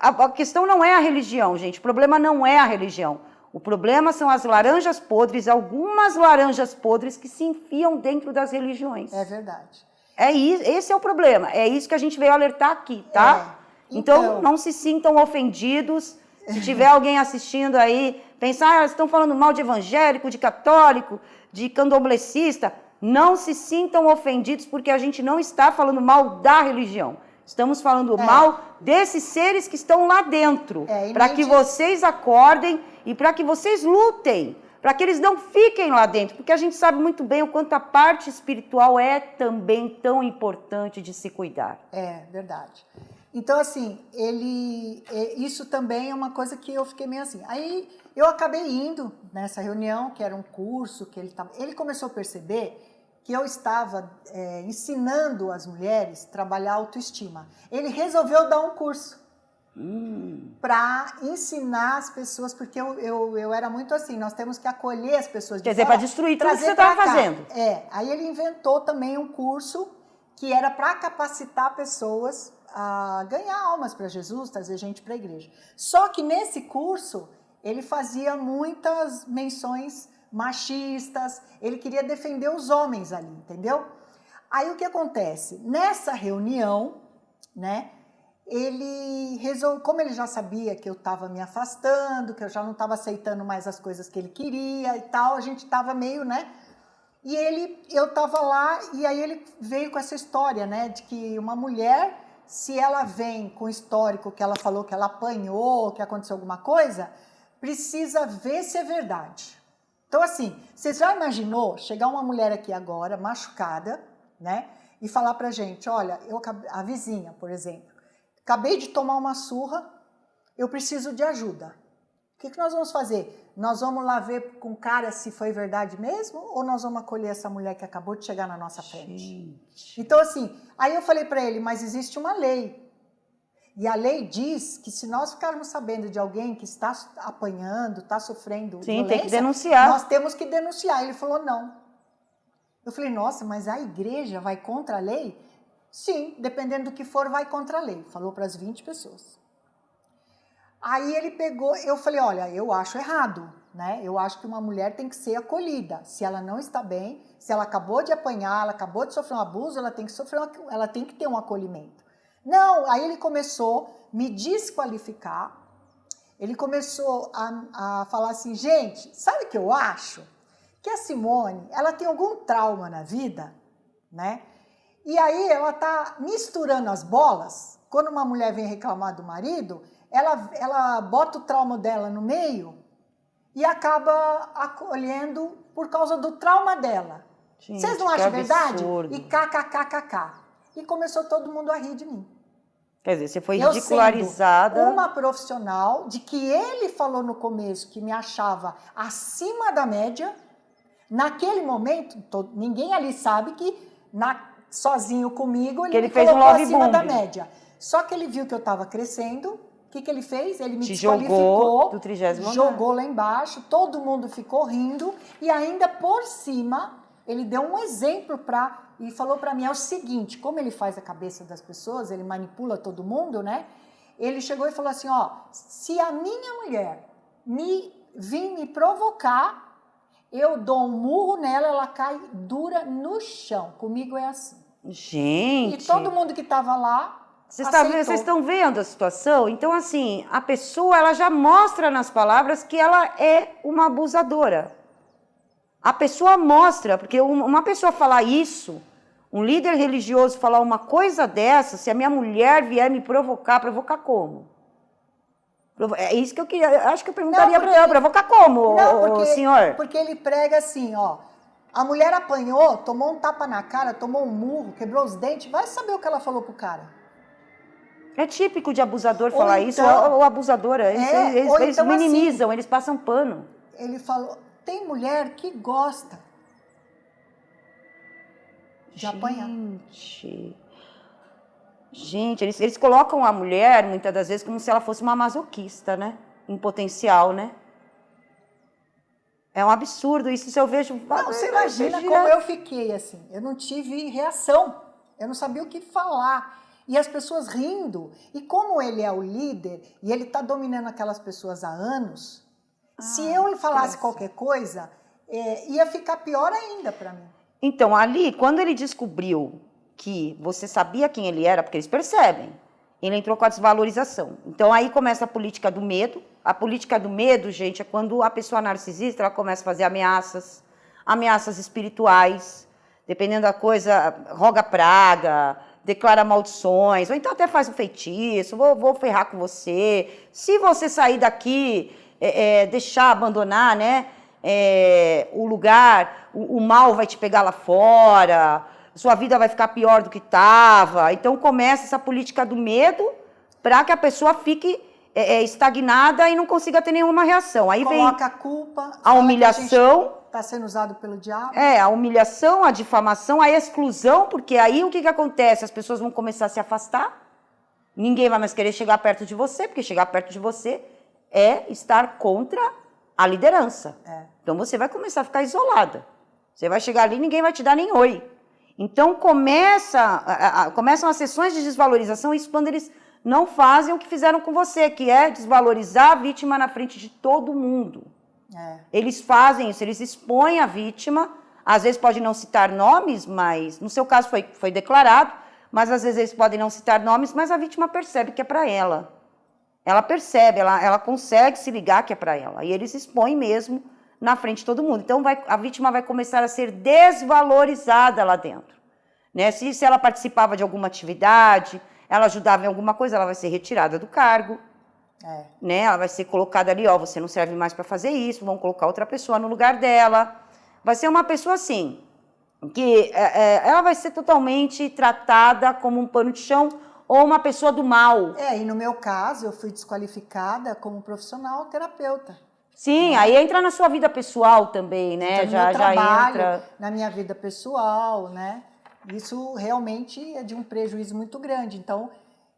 [SPEAKER 2] a questão não é a religião, gente, o problema não é a religião. O problema são as laranjas podres, algumas laranjas podres que se enfiam dentro das religiões.
[SPEAKER 1] É verdade.
[SPEAKER 2] Esse é o problema, é isso que a gente veio alertar aqui, tá? Então, não se sintam ofendidos. Se tiver alguém assistindo aí, pensar, estão falando mal de evangélico, de católico, de candomblecista, não se sintam ofendidos, porque a gente não está falando mal da religião. Estamos falando mal desses seres que estão lá dentro, para que vocês acordem e para que vocês lutem, para que eles não fiquem lá dentro, porque a gente sabe muito bem o quanto a parte espiritual é também tão importante de se cuidar. É
[SPEAKER 1] verdade. Então, assim, isso também é uma coisa que eu fiquei meio assim. Aí eu acabei indo nessa reunião, que era um curso, que ele começou a perceber que eu estava ensinando as mulheres a trabalhar a autoestima. Ele resolveu dar um curso para ensinar as pessoas, porque eu era muito assim, nós temos que acolher as pessoas de fora.
[SPEAKER 2] Quer dizer, para destruir tudo que você estava fazendo.
[SPEAKER 1] Aí ele inventou também um curso que era para capacitar pessoas a ganhar almas para Jesus, trazer gente para a igreja. Só que nesse curso, ele fazia muitas menções machistas, ele queria defender os homens ali, entendeu? Aí o que acontece? Nessa reunião, né, ele resolveu, como ele já sabia que eu estava me afastando, que eu já não estava aceitando mais as coisas que ele queria e tal, a gente estava meio, né? E eu estava lá, e aí ele veio com essa história, né, de que uma mulher, se ela vem com o histórico que ela falou que ela apanhou, que aconteceu alguma coisa, precisa ver se é verdade. Então, assim, você já imaginou chegar uma mulher aqui agora, machucada, né, e falar pra gente, olha, a vizinha, por exemplo, acabei de tomar uma surra, eu preciso de ajuda. O que nós vamos fazer? Nós vamos lá ver com cara se foi verdade mesmo, ou nós vamos acolher essa mulher que acabou de chegar na nossa frente? Então, assim, aí eu falei para ele, mas existe uma lei. E a lei diz que se nós ficarmos sabendo de alguém que está apanhando, está sofrendo violência,
[SPEAKER 2] tem que denunciar.
[SPEAKER 1] Nós temos que denunciar. Ele falou, não. Eu falei, nossa, mas a igreja vai contra a lei? Sim, dependendo do que for, vai contra a lei. Falou para as 20 pessoas. Aí ele pegou, eu falei, olha, eu acho errado, né? Eu acho que uma mulher tem que ser acolhida. Se ela não está bem, se ela acabou de apanhar, ela acabou de sofrer um abuso, ela tem que ter um acolhimento. Não, aí ele começou a me desqualificar, ele começou a falar assim, gente, sabe o que eu acho? Que a Simone, ela tem algum trauma na vida, né? E aí ela tá misturando as bolas, quando uma mulher vem reclamar do marido, ela bota o trauma dela no meio e acaba acolhendo por causa do trauma dela. Gente, vocês não acham verdade? E kkkk. E começou todo mundo a rir de mim.
[SPEAKER 2] Quer dizer, você foi ridicularizada.
[SPEAKER 1] Uma profissional de que ele falou no começo que me achava acima da média. Naquele momento, ninguém ali sabe que sozinho comigo,
[SPEAKER 2] Que ele
[SPEAKER 1] me
[SPEAKER 2] fez um
[SPEAKER 1] colocou
[SPEAKER 2] love
[SPEAKER 1] acima da
[SPEAKER 2] bombing.
[SPEAKER 1] média. Só que ele viu que eu estava crescendo. O que ele fez? Ele me
[SPEAKER 2] Te
[SPEAKER 1] desqualificou,
[SPEAKER 2] jogou do 30º andar.
[SPEAKER 1] jogou lá embaixo, todo mundo ficou rindo e ainda por cima ele deu um exemplo e falou para mim, é o seguinte, como ele faz a cabeça das pessoas, ele manipula todo mundo, né? Ele chegou e falou assim, ó, se a minha mulher vir me provocar, eu dou um murro nela, ela cai dura no chão. Comigo é assim.
[SPEAKER 2] Gente...
[SPEAKER 1] E todo mundo que estava lá
[SPEAKER 2] Vocês estão vendo a situação? Então, assim, a pessoa ela já mostra nas palavras que ela é uma abusadora. A pessoa mostra, porque uma pessoa falar isso, um líder religioso falar uma coisa dessa, se a minha mulher vier me provocar como? É isso que eu queria, acho que eu perguntaria para ela, provocar como, senhor?
[SPEAKER 1] Porque ele prega assim, ó, a mulher apanhou, tomou um tapa na cara, tomou um murro, quebrou os dentes, vai saber o que ela falou pro cara.
[SPEAKER 2] É típico de abusador falar isso, ou abusadora. Eles
[SPEAKER 1] então,
[SPEAKER 2] minimizam,
[SPEAKER 1] assim,
[SPEAKER 2] eles passam pano.
[SPEAKER 1] Ele falou, tem mulher que gosta de apanhar.
[SPEAKER 2] Gente, eles colocam a mulher, muitas das vezes, como se ela fosse uma masoquista, né? Em potencial, né? É um absurdo isso, se eu vejo...
[SPEAKER 1] Não, você imagina como eu fiquei, assim. Eu não tive reação, eu não sabia o que falar. E as pessoas rindo. E como ele é o líder, e ele está dominando aquelas pessoas há anos, se eu falasse qualquer coisa, ia ficar pior ainda para mim.
[SPEAKER 2] Então, ali, quando ele descobriu que você sabia quem ele era, porque eles percebem, ele entrou com a desvalorização. Então, aí começa a política do medo. A política do medo, gente, é quando a pessoa narcisista ela começa a fazer ameaças espirituais, dependendo da coisa, roga praga, declara maldições, ou então até faz um feitiço, vou ferrar com você. Se você sair daqui, deixar, abandonar, né, o lugar, o mal vai te pegar lá fora, sua vida vai ficar pior do que estava. Então começa essa política do medo para que a pessoa fique estagnada e não consiga ter nenhuma reação. Aí
[SPEAKER 1] coloca
[SPEAKER 2] vem
[SPEAKER 1] a culpa,
[SPEAKER 2] a humilhação.
[SPEAKER 1] Está sendo usado pelo diabo?
[SPEAKER 2] A humilhação, a difamação, a exclusão, porque aí o que acontece? As pessoas vão começar a se afastar, ninguém vai mais querer chegar perto de você, porque chegar perto de você é estar contra a liderança. Então você vai começar a ficar isolada. Você vai chegar ali e ninguém vai te dar nem oi. Então começam as sessões de desvalorização, isso quando eles não fazem o que fizeram com você, que é desvalorizar a vítima na frente de todo mundo. Eles fazem isso, eles expõem a vítima, às vezes pode não citar nomes, mas no seu caso foi declarado, mas às vezes eles podem não citar nomes, mas a vítima percebe que é para ela. Ela percebe, ela consegue se ligar que é para ela. E eles expõem mesmo na frente de todo mundo. Então a vítima vai começar a ser desvalorizada lá dentro. Né? Se ela participava de alguma atividade, ela ajudava em alguma coisa, ela vai ser retirada do cargo. Né? Ela vai ser colocada ali, você não serve mais para fazer isso, vão colocar outra pessoa no lugar dela. Vai ser uma pessoa assim, que ela vai ser totalmente tratada como um pano de chão ou uma pessoa do mal.
[SPEAKER 1] E no meu caso, eu fui desqualificada como profissional terapeuta.
[SPEAKER 2] Sim, né? Aí entra na sua vida pessoal também, né?
[SPEAKER 1] Então, no meu trabalho, na minha vida pessoal, né? Isso realmente é de um prejuízo muito grande. Então,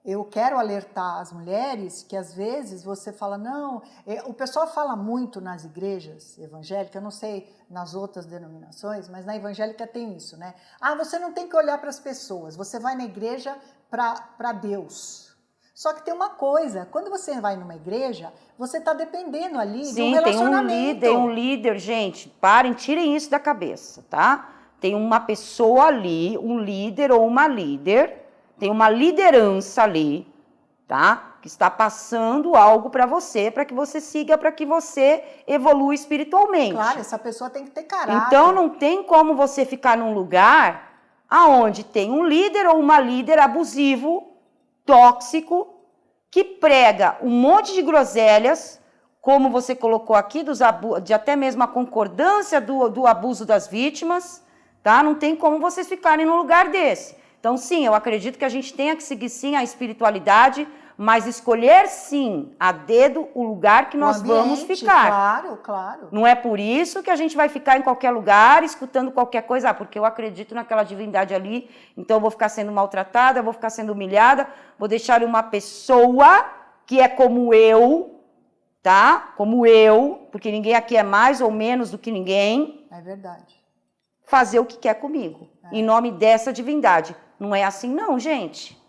[SPEAKER 1] eu quero alertar as mulheres que às vezes você fala, não, o pessoal fala muito nas igrejas evangélicas, eu não sei nas outras denominações, mas na evangélica tem isso, né? Você não tem que olhar para as pessoas, você vai na igreja para Deus. Só que tem uma coisa, quando você vai numa igreja, você está dependendo ali de um relacionamento.
[SPEAKER 2] Tem um líder, gente, tirem isso da cabeça, tá? Tem uma pessoa ali, um líder ou uma líder, tem uma liderança ali, tá? Que está passando algo para que você siga, para que você evolua espiritualmente.
[SPEAKER 1] Claro, essa pessoa tem que ter caráter.
[SPEAKER 2] Então, não tem como você ficar num lugar aonde tem um líder ou uma líder abusivo, tóxico, que prega um monte de groselhas, como você colocou aqui, de até mesmo a concordância do abuso das vítimas, tá? Não tem como vocês ficarem num lugar desse. Então, sim, eu acredito que a gente tenha que seguir, sim, a espiritualidade, mas escolher sim, a dedo, o lugar que nós vamos ficar.
[SPEAKER 1] Claro, claro.
[SPEAKER 2] Não é por isso que a gente vai ficar em qualquer lugar, escutando qualquer coisa, porque eu acredito naquela divindade ali, então eu vou ficar sendo maltratada, vou ficar sendo humilhada, vou deixar uma pessoa que é como eu, tá? Como eu, porque ninguém aqui é mais ou menos do que ninguém.
[SPEAKER 1] É verdade.
[SPEAKER 2] Fazer o que quer comigo, em nome dessa divindade. Não é assim não, gente.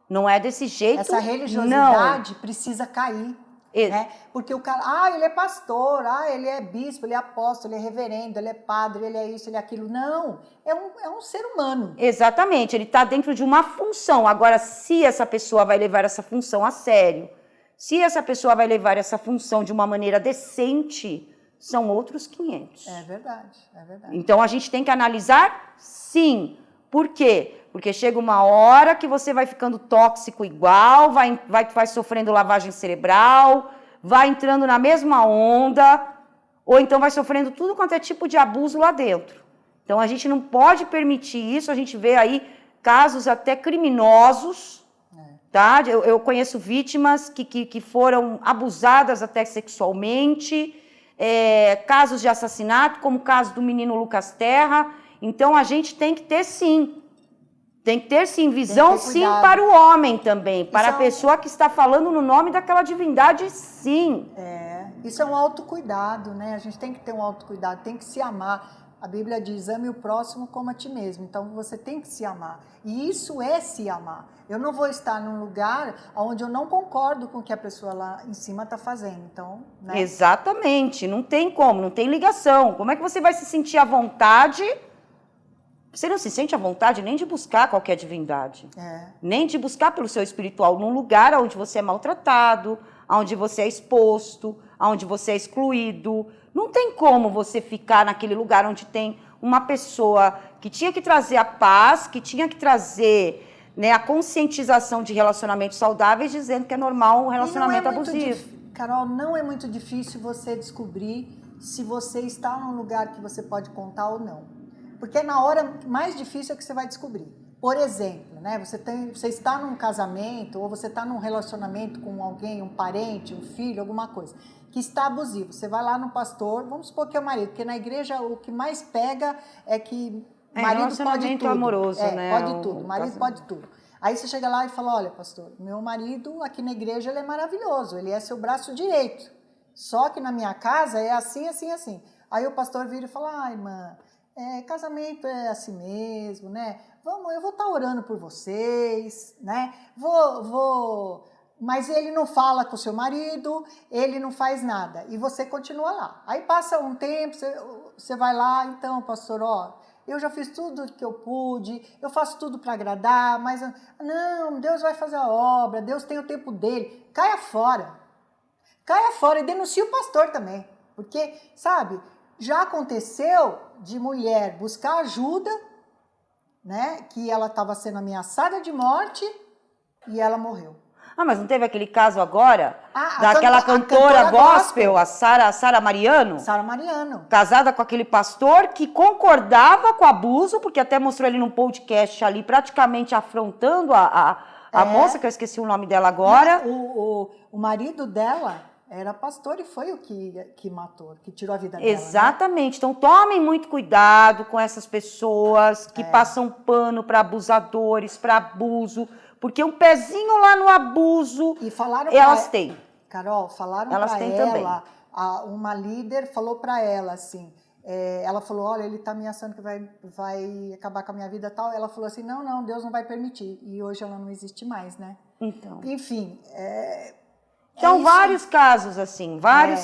[SPEAKER 2] Não é desse jeito,
[SPEAKER 1] essa religiosidade precisa cair, né? Porque o cara, ele é pastor, ele é bispo, ele é apóstolo, ele é reverendo, ele é padre, ele é isso, ele é aquilo. Não, é um ser humano.
[SPEAKER 2] Exatamente, ele está dentro de uma função. Agora, se essa pessoa vai levar essa função a sério, se essa pessoa vai levar essa função de uma maneira decente, são outros 500.
[SPEAKER 1] É verdade, é verdade.
[SPEAKER 2] Então, a gente tem que analisar, sim. Por quê? Porque chega uma hora que você vai ficando tóxico igual, vai sofrendo lavagem cerebral, vai entrando na mesma onda, ou então vai sofrendo tudo quanto é tipo de abuso lá dentro. Então, a gente não pode permitir isso, a gente vê aí casos até criminosos, tá? Eu conheço vítimas que foram abusadas até sexualmente, casos de assassinato, como o caso do menino Lucas Terra. Então, a gente tem que ter, sim, visão, sim, para o homem também, para a pessoa que está falando no nome daquela divindade, sim.
[SPEAKER 1] Isso é um autocuidado, né? A gente tem que ter um autocuidado, tem que se amar. A Bíblia diz, ame o próximo como a ti mesmo. Então, você tem que se amar. E isso é se amar. Eu não vou estar num lugar onde eu não concordo com o que a pessoa lá em cima está fazendo. Então, né?
[SPEAKER 2] Exatamente. Não tem como, não tem ligação. Como é que você vai se sentir à vontade? Você não se sente à vontade nem de buscar qualquer divindade. Nem de buscar pelo seu espiritual num lugar onde você é maltratado, onde você é exposto, onde você é excluído. Não tem como você ficar naquele lugar onde tem uma pessoa que tinha que trazer a paz, que tinha que trazer, né, a conscientização de relacionamentos saudáveis, dizendo que é normal um relacionamento abusivo.
[SPEAKER 1] Carol, não é muito difícil você descobrir se você está num lugar que você pode contar ou não. Porque é na hora mais difícil que você vai descobrir. Por exemplo, né, você está num casamento ou você está num relacionamento com alguém, um parente, um filho, alguma coisa, que está abusivo. Você vai lá no pastor, vamos supor que é o marido, porque na igreja o que mais pega é que o marido pode tudo.
[SPEAKER 2] Amoroso, né?
[SPEAKER 1] Pode tudo, o marido pode tudo. Aí você chega lá e fala, olha, pastor, meu marido aqui na igreja ele é maravilhoso, ele é seu braço direito. Só que na minha casa é assim, assim, assim. Aí o pastor vira e fala, irmã, casamento é assim mesmo, né? Eu vou estar orando por vocês, né? Mas ele não fala com o seu marido, ele não faz nada. E você continua lá. Aí passa um tempo, você vai lá, então, pastor, eu já fiz tudo que eu pude, eu faço tudo para agradar, mas não, Deus vai fazer a obra, Deus tem o tempo dele. Caia fora e denuncia o pastor também. Porque, sabe, já aconteceu de mulher buscar ajuda, né, que ela estava sendo ameaçada de morte e ela morreu.
[SPEAKER 2] Mas não teve aquele caso agora daquela cantora gospel, a Sara Mariano?
[SPEAKER 1] Sara Mariano.
[SPEAKER 2] Casada com aquele pastor que concordava com o abuso, porque até mostrou ele num podcast ali, praticamente afrontando a moça, que eu esqueci o nome dela agora.
[SPEAKER 1] O marido dela era pastor e foi o que matou, que tirou a vida dela.
[SPEAKER 2] Exatamente. Né? Então, tomem muito cuidado com essas pessoas que passam pano para abusadores, para abuso, porque um pezinho lá no abuso,
[SPEAKER 1] e falaram
[SPEAKER 2] elas têm.
[SPEAKER 1] Carol, falaram para ela, uma líder falou para ela assim, ela falou, olha, ele está ameaçando que vai acabar com a minha vida e tal. Ela falou assim, não, Deus não vai permitir. E hoje ela não existe mais, né?
[SPEAKER 2] Então.
[SPEAKER 1] Enfim,
[SPEAKER 2] Então, vários casos, assim,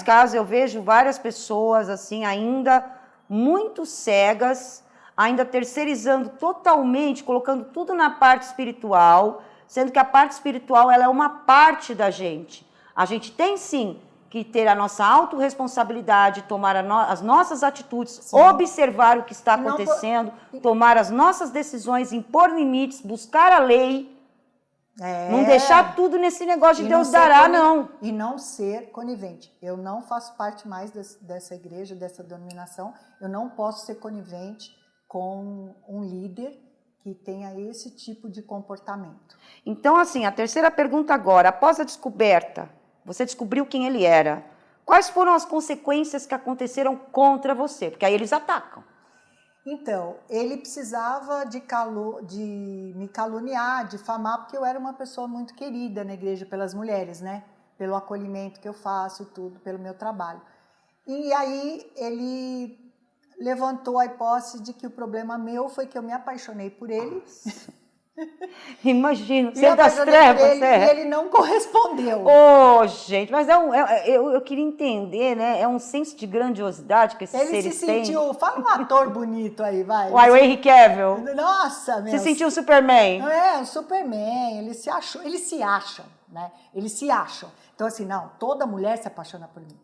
[SPEAKER 2] casos, eu vejo várias pessoas, assim, ainda muito cegas, ainda terceirizando totalmente, colocando tudo na parte espiritual, sendo que a parte espiritual, ela é uma parte da gente. A gente tem, sim, que ter a nossa autorresponsabilidade, tomar as nossas atitudes, sim, observar o que está acontecendo, tomar as nossas decisões, impor limites, buscar a lei. Não deixar tudo nesse negócio de Deus dará, não.
[SPEAKER 1] E não ser conivente. Eu não faço parte mais dessa igreja, dessa denominação. Eu não posso ser conivente com um líder que tenha esse tipo de comportamento.
[SPEAKER 2] Então, assim, a terceira pergunta agora. Após a descoberta, você descobriu quem ele era. Quais foram as consequências que aconteceram contra você? Porque aí eles atacam.
[SPEAKER 1] Então, ele precisava de me caluniar, difamar, porque eu era uma pessoa muito querida na igreja pelas mulheres, né? Pelo acolhimento que eu faço, tudo, pelo meu trabalho. E aí ele levantou a hipótese de que o problema meu foi que eu me apaixonei por ele.
[SPEAKER 2] Imagino, ser das trevas.
[SPEAKER 1] E ele não correspondeu.
[SPEAKER 2] Oh, gente, mas eu queria entender, né? É um senso de grandiosidade que esses
[SPEAKER 1] ele
[SPEAKER 2] seres
[SPEAKER 1] se
[SPEAKER 2] têm.
[SPEAKER 1] sentiu, fala um ator bonito aí, vai.
[SPEAKER 2] O Henry Cavill.
[SPEAKER 1] Nossa, meu.
[SPEAKER 2] Se sentiu Superman.
[SPEAKER 1] É, o Superman, eles se acham, né? Eles se acham. Então assim, não, toda mulher se apaixona por mim.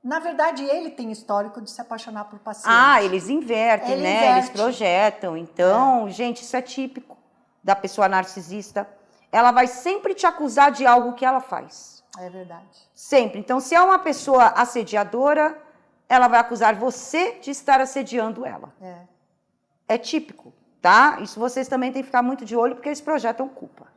[SPEAKER 1] Na verdade, ele tem histórico de se apaixonar por paciente.
[SPEAKER 2] Ah, eles invertem, né?
[SPEAKER 1] Inverte.
[SPEAKER 2] Eles projetam. Então, gente, isso é típico da pessoa narcisista. Ela vai sempre te acusar de algo que ela faz.
[SPEAKER 1] É verdade.
[SPEAKER 2] Sempre. Então, se é uma pessoa assediadora, ela vai acusar você de estar assediando ela. É típico, tá? Isso vocês também têm que ficar muito de olho, porque eles projetam culpa.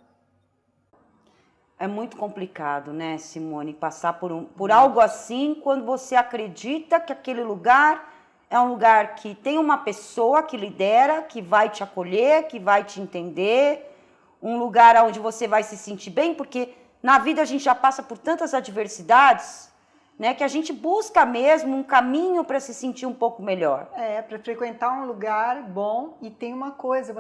[SPEAKER 2] É muito complicado, né, Simone, passar por algo assim quando você acredita que aquele lugar é um lugar que tem uma pessoa que lidera, que vai te acolher, que vai te entender, um lugar onde você vai se sentir bem, porque na vida a gente já passa por tantas adversidades, né, que a gente busca mesmo um caminho para se sentir um pouco melhor.
[SPEAKER 1] Para frequentar um lugar bom. E tem uma coisa,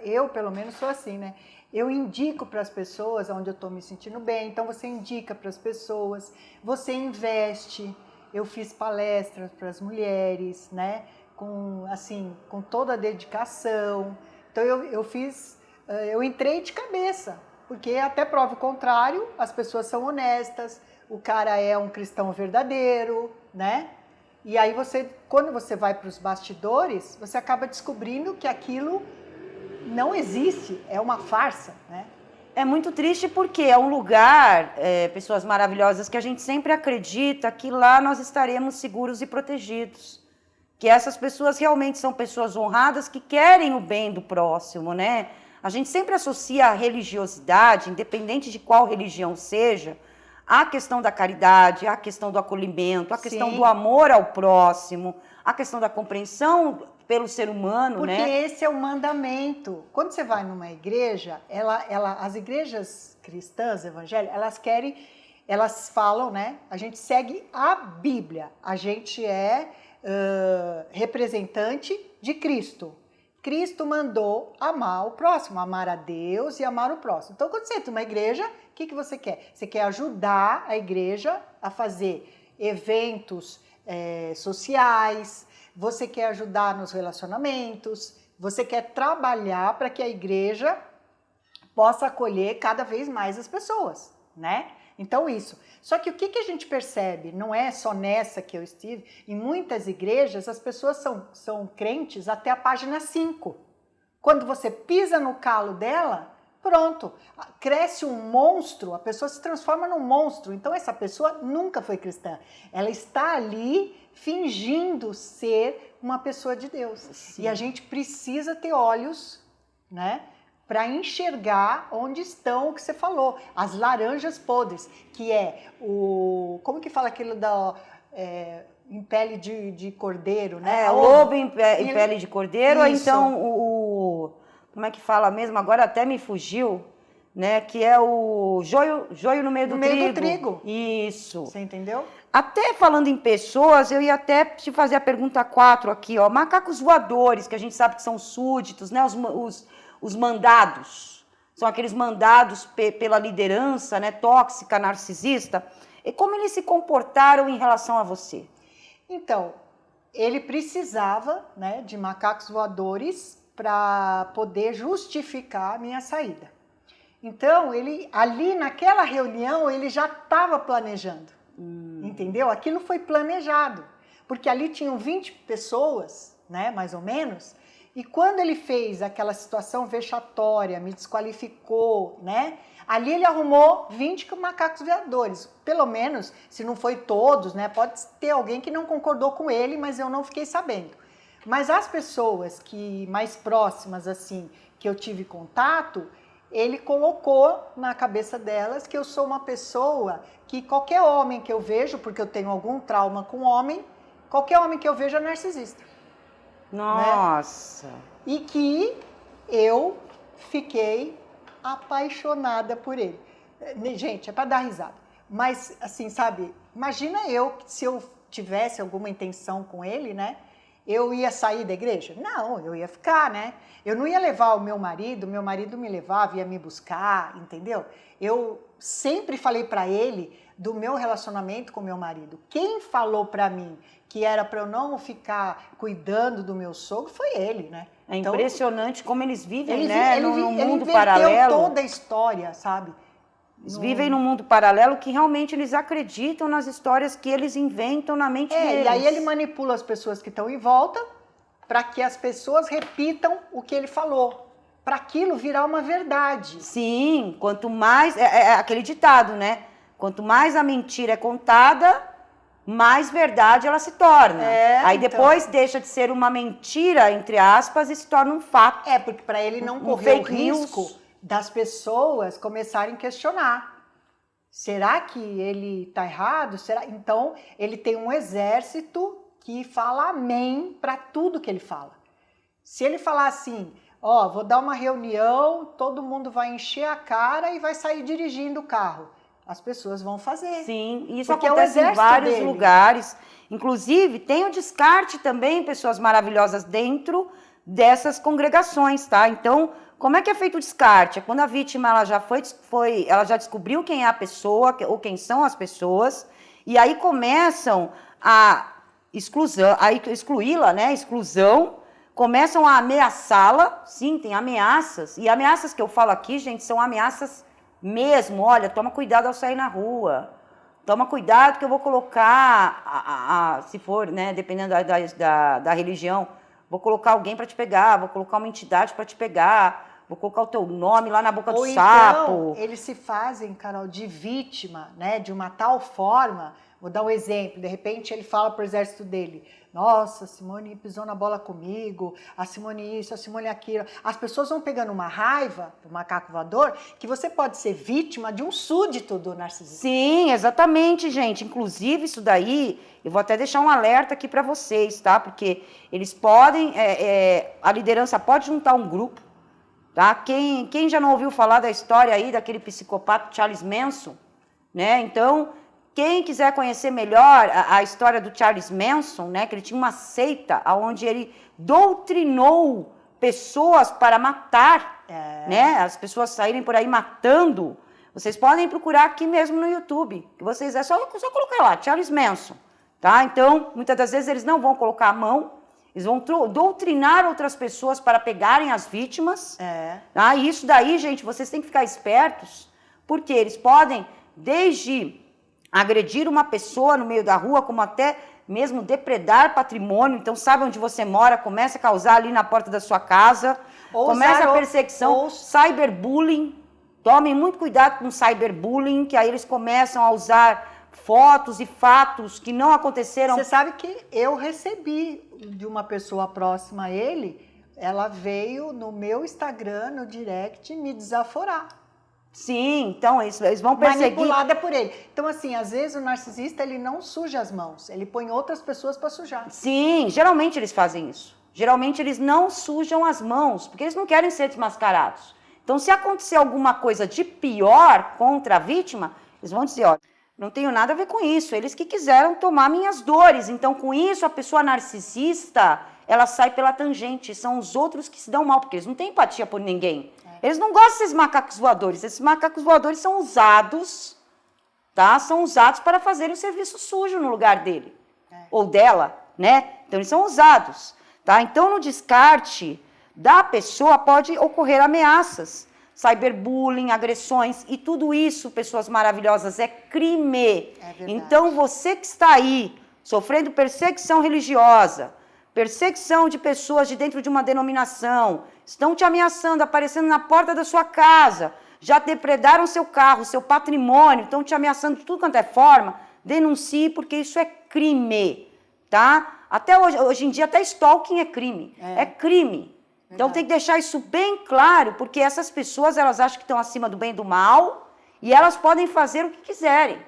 [SPEAKER 1] eu pelo menos sou assim, né? Eu indico para as pessoas onde eu estou me sentindo bem, então você indica para as pessoas, você investe. Eu fiz palestras para as mulheres, né? Com toda a dedicação. Então eu entrei de cabeça, porque até prova o contrário, as pessoas são honestas, o cara é um cristão verdadeiro, né? E aí quando você vai para os bastidores, você acaba descobrindo que aquilo não existe, é uma farsa, né?
[SPEAKER 2] É muito triste porque é um lugar, pessoas maravilhosas, que a gente sempre acredita que lá nós estaremos seguros e protegidos. Que essas pessoas realmente são pessoas honradas que querem o bem do próximo, né? A gente sempre associa a religiosidade, independente de qual religião seja, à questão da caridade, à questão do acolhimento, à questão do amor ao próximo, à questão da compreensão pelo ser humano,
[SPEAKER 1] porque
[SPEAKER 2] né?
[SPEAKER 1] Porque esse é o mandamento. Quando você vai numa igreja, as igrejas cristãs, evangélicas, elas falam, né? A gente segue a Bíblia, a gente é representante de Cristo. Cristo mandou amar o próximo, amar a Deus e amar o próximo. Então, quando você entra numa igreja, o que você quer? Você quer ajudar a igreja a fazer eventos sociais, você quer ajudar nos relacionamentos, você quer trabalhar para que a igreja possa acolher cada vez mais as pessoas, né? Então isso. Só que o que a gente percebe, não é só nessa que eu estive, em muitas igrejas as pessoas são crentes até a página 5. Quando você pisa no calo dela, pronto, cresce um monstro, a pessoa se transforma num monstro. Então essa pessoa nunca foi cristã. Ela está ali fingindo ser uma pessoa de Deus. Sim. E a gente precisa ter olhos, né, para enxergar onde estão o que você falou, as laranjas podres, que é como que fala aquilo em pele de cordeiro, né?
[SPEAKER 2] O lobo em pele de cordeiro, ou então como é que fala mesmo? Agora até me fugiu, né? Que é o joio no meio do trigo. No meio do trigo. Isso.
[SPEAKER 1] Você entendeu?
[SPEAKER 2] Até falando em pessoas, eu ia até te fazer a pergunta 4 aqui, ó. Macacos voadores, que a gente sabe que são súditos, né? Os mandados. São aqueles mandados pela liderança, né? Tóxica, narcisista. E como eles se comportaram em relação a você?
[SPEAKER 1] Então, ele precisava, né, de macacos voadores para poder justificar a minha saída. Então, ali naquela reunião, ele já estava planejando, entendeu? Aquilo foi planejado, porque ali tinham 20 pessoas, né, mais ou menos, e quando ele fez aquela situação vexatória, me desqualificou, né, ali ele arrumou 20 macacos voadores, pelo menos, se não foi todos, né, pode ter alguém que não concordou com ele, mas eu não fiquei sabendo. Mas as pessoas que mais próximas, assim, que eu tive contato, ele colocou na cabeça delas que eu sou uma pessoa que qualquer homem que eu vejo, porque eu tenho algum trauma com homem, qualquer homem que eu vejo é narcisista.
[SPEAKER 2] Nossa!
[SPEAKER 1] Né? E que eu fiquei apaixonada por ele. Gente, é para dar risada. Mas, assim, sabe, imagina eu, se eu tivesse alguma intenção com ele, né? Eu ia sair da igreja? Não, eu ia ficar, né? Eu não ia levar o meu marido me levava, ia me buscar, entendeu? Eu sempre falei para ele do meu relacionamento com meu marido. Quem falou para mim que era para eu não ficar cuidando do meu sogro foi ele, né?
[SPEAKER 2] É impressionante então, como eles vivem,
[SPEAKER 1] no
[SPEAKER 2] mundo paralelo.
[SPEAKER 1] Toda a história, sabe?
[SPEAKER 2] Eles vivem num mundo paralelo que realmente eles acreditam nas histórias que eles inventam na mente deles.
[SPEAKER 1] E aí ele manipula as pessoas que estão em volta para que as pessoas repitam o que ele falou, para aquilo virar uma verdade.
[SPEAKER 2] Sim, quanto mais... É aquele ditado, né? Quanto mais a mentira é contada, mais verdade ela se torna. Aí então, depois deixa de ser uma mentira, entre aspas, e se torna um fato.
[SPEAKER 1] Porque para ele não correr o risco das pessoas começarem a questionar. Será que ele está errado? Então, ele tem um exército que fala amém para tudo que ele fala. Se ele falar assim, vou dar uma reunião, todo mundo vai encher a cara e vai sair dirigindo o carro. As pessoas vão fazer.
[SPEAKER 2] Sim, isso acontece em vários lugares. Inclusive, tem o descarte também, pessoas maravilhosas dentro dessas congregações, tá? Então, como é que é feito o descarte? É quando a vítima ela já descobriu quem é a pessoa, ou quem são as pessoas, e aí começam a excluí-la, né? Exclusão, começam a ameaçá-la. Sim, tem ameaças. E ameaças que eu falo aqui, gente, são ameaças mesmo. Olha, toma cuidado ao sair na rua. Toma cuidado que eu vou colocar, se for, né, dependendo da religião, vou colocar alguém para te pegar, vou colocar uma entidade para te pegar, vou colocar o teu nome lá na boca do sapo.
[SPEAKER 1] Então, eles se fazem, Carol, de vítima, né, de uma tal forma. Vou dar um exemplo, de repente ele fala pro exército dele, nossa, a Simone pisou na bola comigo, a Simone isso, a Simone aquilo. As pessoas vão pegando uma raiva do macaco voador que você pode ser vítima de um súdito do narcisismo.
[SPEAKER 2] Sim, exatamente, gente. Inclusive, isso daí, eu vou até deixar um alerta aqui para vocês, tá? Porque eles podem, a liderança pode juntar um grupo, tá? Quem já não ouviu falar da história aí daquele psicopata Charles Manson, né? Então, quem quiser conhecer melhor a história do Charles Manson, né, que ele tinha uma seita onde ele doutrinou pessoas para matar, né, as pessoas saírem por aí matando, vocês podem procurar aqui mesmo no YouTube, que vocês só colocar lá, Charles Manson, tá? Então, muitas das vezes eles não vão colocar a mão, eles vão doutrinar outras pessoas para pegarem as vítimas, tá? E isso daí, gente, vocês têm que ficar espertos, porque eles podem, desde agredir uma pessoa no meio da rua, como até mesmo depredar patrimônio. Então, sabe onde você mora, começa a causar ali na porta da sua casa, começa a perseguição, cyberbullying. Tomem muito cuidado com o cyberbullying, que aí eles começam a usar fotos e fatos que não aconteceram.
[SPEAKER 1] Você sabe que eu recebi de uma pessoa próxima a ele, ela veio no meu Instagram, no direct, me desaforar.
[SPEAKER 2] Sim, então eles vão perseguir.
[SPEAKER 1] Manipulada por ele. Então, assim, às vezes o narcisista, ele não suja as mãos, ele põe outras pessoas para sujar.
[SPEAKER 2] Sim, geralmente eles fazem isso. Geralmente eles não sujam as mãos, porque eles não querem ser desmascarados. Então, se acontecer alguma coisa de pior contra a vítima, eles vão dizer, olha, não tenho nada a ver com isso, eles que quiseram tomar minhas dores. Então, com isso, a pessoa narcisista, ela sai pela tangente, são os outros que se dão mal, porque eles não têm empatia por ninguém. Eles não gostam desses macacos voadores. Esses macacos voadores são usados, tá? São usados para fazerem o serviço sujo no lugar dele. Ou dela, né? Então, eles são usados, tá? Então, no descarte da pessoa pode ocorrer ameaças, cyberbullying, agressões, e tudo isso, pessoas maravilhosas, é crime. Então, você que está aí, sofrendo perseguição religiosa, perseguição de pessoas de dentro de uma denominação, estão te ameaçando, aparecendo na porta da sua casa, já depredaram seu carro, seu patrimônio, estão te ameaçando de tudo quanto é forma, denuncie, porque isso é crime, tá? Até hoje em dia, até stalking é crime. É crime. Então tem que deixar isso bem claro, porque essas pessoas, elas acham que estão acima do bem e do mal, e elas podem fazer o que quiserem.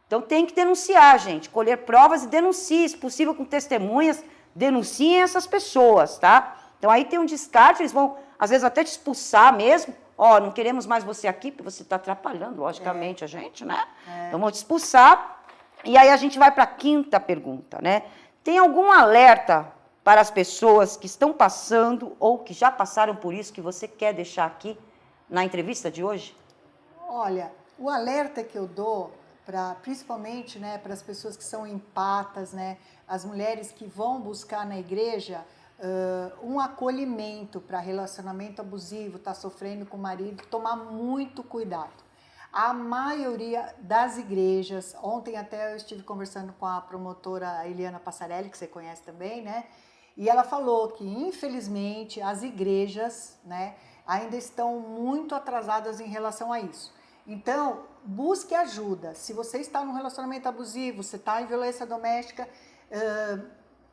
[SPEAKER 2] Então tem que denunciar, gente, colher provas e denuncie, se possível com testemunhas, denunciem essas pessoas, tá? Então aí tem um descarte, eles vão, às vezes, até te expulsar mesmo. Ó, não queremos mais você aqui, porque você está atrapalhando, logicamente, a gente, né? Então vão te expulsar. E aí a gente vai para a quinta pergunta, né? Tem algum alerta para as pessoas que estão passando ou que já passaram por isso que você quer deixar aqui na entrevista de hoje?
[SPEAKER 1] Olha, o alerta que eu dou, principalmente, né, para as pessoas que são empatas, né, as mulheres que vão buscar na igreja um acolhimento para relacionamento abusivo, está sofrendo com o marido, tomar muito cuidado. A maioria das igrejas, ontem até eu estive conversando com a promotora Eliana Passarelli, que você conhece também, né? E ela falou que, infelizmente, as igrejas, né, ainda estão muito atrasadas em relação a isso. Então, busque ajuda. Se você está num relacionamento abusivo, você está em violência doméstica,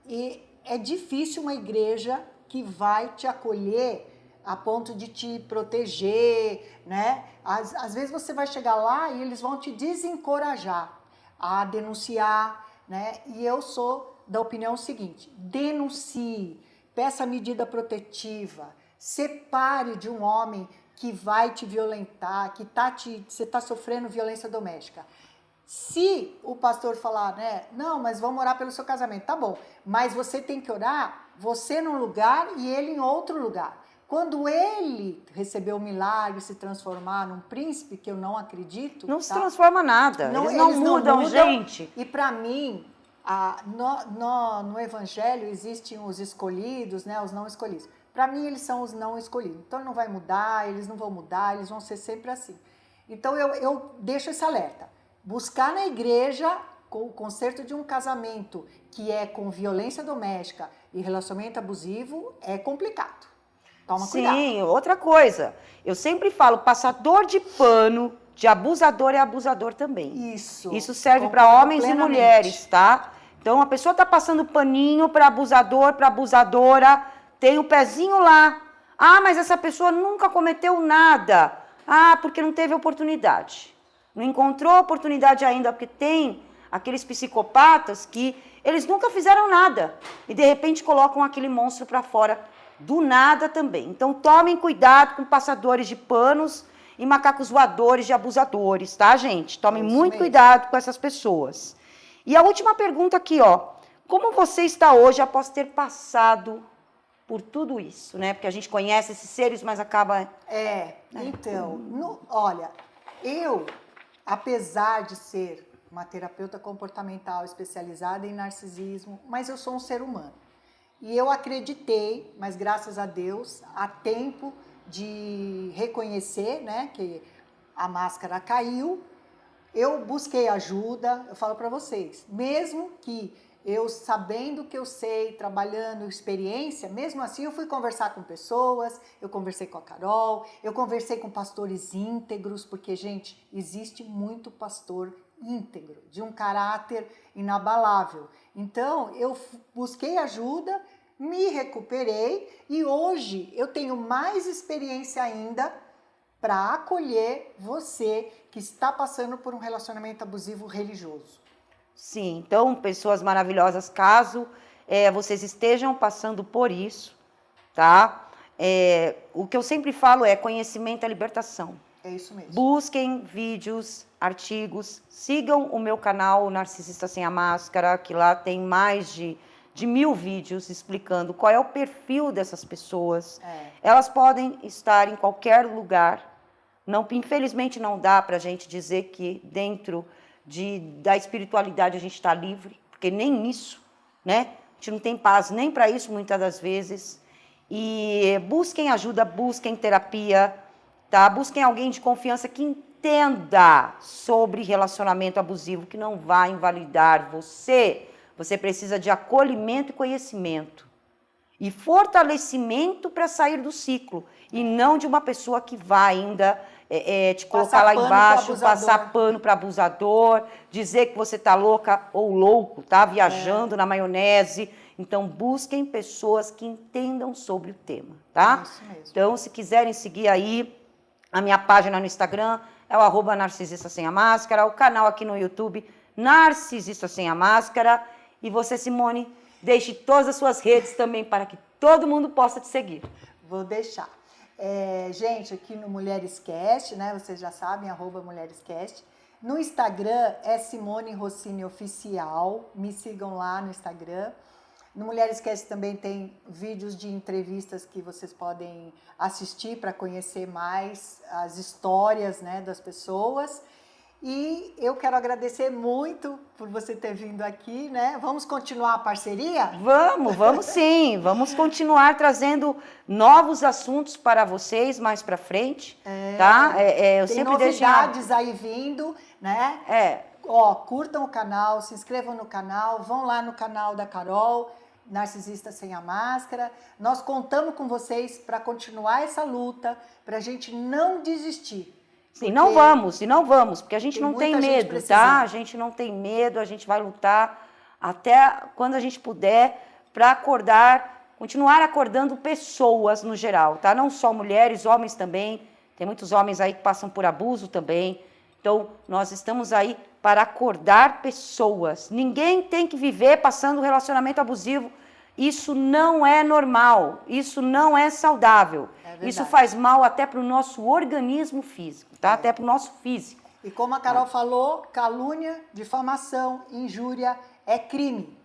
[SPEAKER 1] e é difícil uma igreja que vai te acolher a ponto de te proteger, né? Às vezes você vai chegar lá e eles vão te desencorajar a denunciar, né? E eu sou da opinião seguinte: denuncie, peça medida protetiva, separe de um homem que vai te violentar, você está sofrendo violência doméstica. Se o pastor falar, né, não, mas vamos orar pelo seu casamento, tá bom, mas você tem que orar, você num lugar e ele em outro lugar. Quando ele receber o milagre, se transformar num príncipe, que eu não acredito...
[SPEAKER 2] Não se transforma nada, eles não mudam, gente.
[SPEAKER 1] E para mim, no evangelho existem os escolhidos, né, os não escolhidos. Para mim, eles são os não escolhidos. Então, não vai mudar, eles não vão mudar, eles vão ser sempre assim. Então, eu deixo esse alerta. Buscar na igreja o conserto de um casamento que é com violência doméstica e relacionamento abusivo é complicado. Toma cuidado.
[SPEAKER 2] Sim, outra coisa. Eu sempre falo, passador de pano de abusador é abusador também. Isso serve para homens e mulheres, tá? Então, a pessoa está passando paninho para abusador, para abusadora, tem o pezinho lá. Ah, mas essa pessoa nunca cometeu nada. Ah, porque não teve oportunidade. Não encontrou oportunidade ainda, porque tem aqueles psicopatas que eles nunca fizeram nada. E, de repente, colocam aquele monstro para fora do nada também. Então, tomem cuidado com passadores de panos e macacos voadores de abusadores, tá, gente? Tomem muito cuidado com essas pessoas. E a última pergunta aqui, ó. Como você está hoje após ter passado por tudo isso, né? Porque a gente conhece esses seres, mas acaba...
[SPEAKER 1] Então, olha, eu, apesar de ser uma terapeuta comportamental especializada em narcisismo, mas eu sou um ser humano. E eu acreditei, mas graças a Deus, há tempo de reconhecer, né, que a máscara caiu. Eu busquei ajuda, eu falo para vocês, mesmo que eu sabendo que eu sei, trabalhando, experiência, mesmo assim eu fui conversar com pessoas, eu conversei com a Carol, eu conversei com pastores íntegros, porque, gente, existe muito pastor íntegro, de um caráter inabalável. Então, eu busquei ajuda, me recuperei e hoje eu tenho mais experiência ainda para acolher você que está passando por um relacionamento abusivo religioso.
[SPEAKER 2] Sim, então, pessoas maravilhosas, caso vocês estejam passando por isso, tá? O que eu sempre falo é conhecimento é libertação.
[SPEAKER 1] É isso mesmo.
[SPEAKER 2] Busquem vídeos, artigos, sigam o meu canal, o Narcisista Sem a Máscara, que lá tem mais de 1000 vídeos explicando qual é o perfil dessas pessoas. Elas podem estar em qualquer lugar. Não, infelizmente não dá para a gente dizer que dentro da espiritualidade a gente está livre, porque nem isso, né? A gente não tem paz nem para isso muitas das vezes. E busquem ajuda, busquem terapia, tá? Busquem alguém de confiança que entenda sobre relacionamento abusivo, que não vai invalidar você. Você precisa de acolhimento e conhecimento. E fortalecimento para sair do ciclo. E não de uma pessoa que vai ainda te colocar lá embaixo, passar pano para abusador, dizer que você tá louca ou louco, tá? Viajando na maionese. Então, busquem pessoas que entendam sobre o tema, tá?
[SPEAKER 1] É isso mesmo.
[SPEAKER 2] Então, se quiserem seguir aí a minha página no Instagram, é o @narcisista sem a máscara, o canal aqui no YouTube, Narcisista sem a máscara. E você, Simone, deixe todas as suas redes também para que todo mundo possa te seguir.
[SPEAKER 1] Vou deixar. Gente, aqui no Mulherescast, né? Vocês já sabem, @mulherescast. No Instagram é Simone Rossini Oficial. Me sigam lá no Instagram. No Mulherescast também tem vídeos de entrevistas que vocês podem assistir para conhecer mais as histórias, né, das pessoas. E eu quero agradecer muito por você ter vindo aqui, né? Vamos continuar a parceria?
[SPEAKER 2] Vamos sim. Vamos continuar trazendo novos assuntos para vocês mais para frente, tá? Eu
[SPEAKER 1] tem
[SPEAKER 2] sempre
[SPEAKER 1] novidades aí vindo, né? Curtam o canal, se inscrevam no canal, vão lá no canal da Carol, Narcisista Sem a Máscara. Nós contamos com vocês para continuar essa luta, para a gente não desistir.
[SPEAKER 2] Sim, não vamos, porque a gente não tem medo, tá? A gente não tem medo, a gente vai lutar até quando a gente puder para continuar acordando pessoas no geral, tá? Não só mulheres, homens também. Tem muitos homens aí que passam por abuso também. Então, nós estamos aí para acordar pessoas. Ninguém tem que viver passando relacionamento abusivo. Isso não é normal, isso não é saudável. Isso faz mal até para o nosso organismo físico, tá? Até para o nosso físico.
[SPEAKER 1] E como a Carol falou, calúnia, difamação, injúria é crime.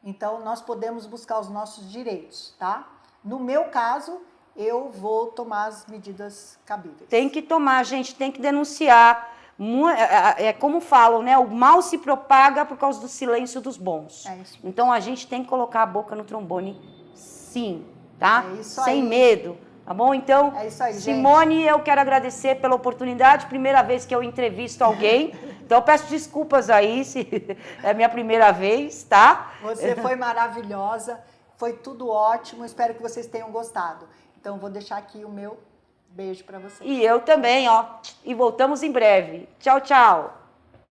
[SPEAKER 1] Então, nós podemos buscar os nossos direitos, tá? No meu caso, eu vou tomar as medidas cabíveis.
[SPEAKER 2] Tem que tomar, gente, tem que denunciar. É como falam, né? O mal se propaga por causa do silêncio dos bons.
[SPEAKER 1] É isso.
[SPEAKER 2] Então, a gente tem que colocar a boca no trombone, sim, tá?
[SPEAKER 1] É isso
[SPEAKER 2] sem
[SPEAKER 1] aí.
[SPEAKER 2] medo, tá bom? Então,
[SPEAKER 1] é isso aí,
[SPEAKER 2] Simone,
[SPEAKER 1] gente.
[SPEAKER 2] eu quero agradecer pela oportunidade. Primeira vez que eu entrevisto alguém. Então, eu peço desculpas aí, se é a minha primeira vez, tá?
[SPEAKER 1] Você foi maravilhosa, foi tudo ótimo. Espero que vocês tenham gostado. Então, vou deixar aqui o meu beijo para vocês.
[SPEAKER 2] E eu também, ó. E voltamos em breve. Tchau, tchau.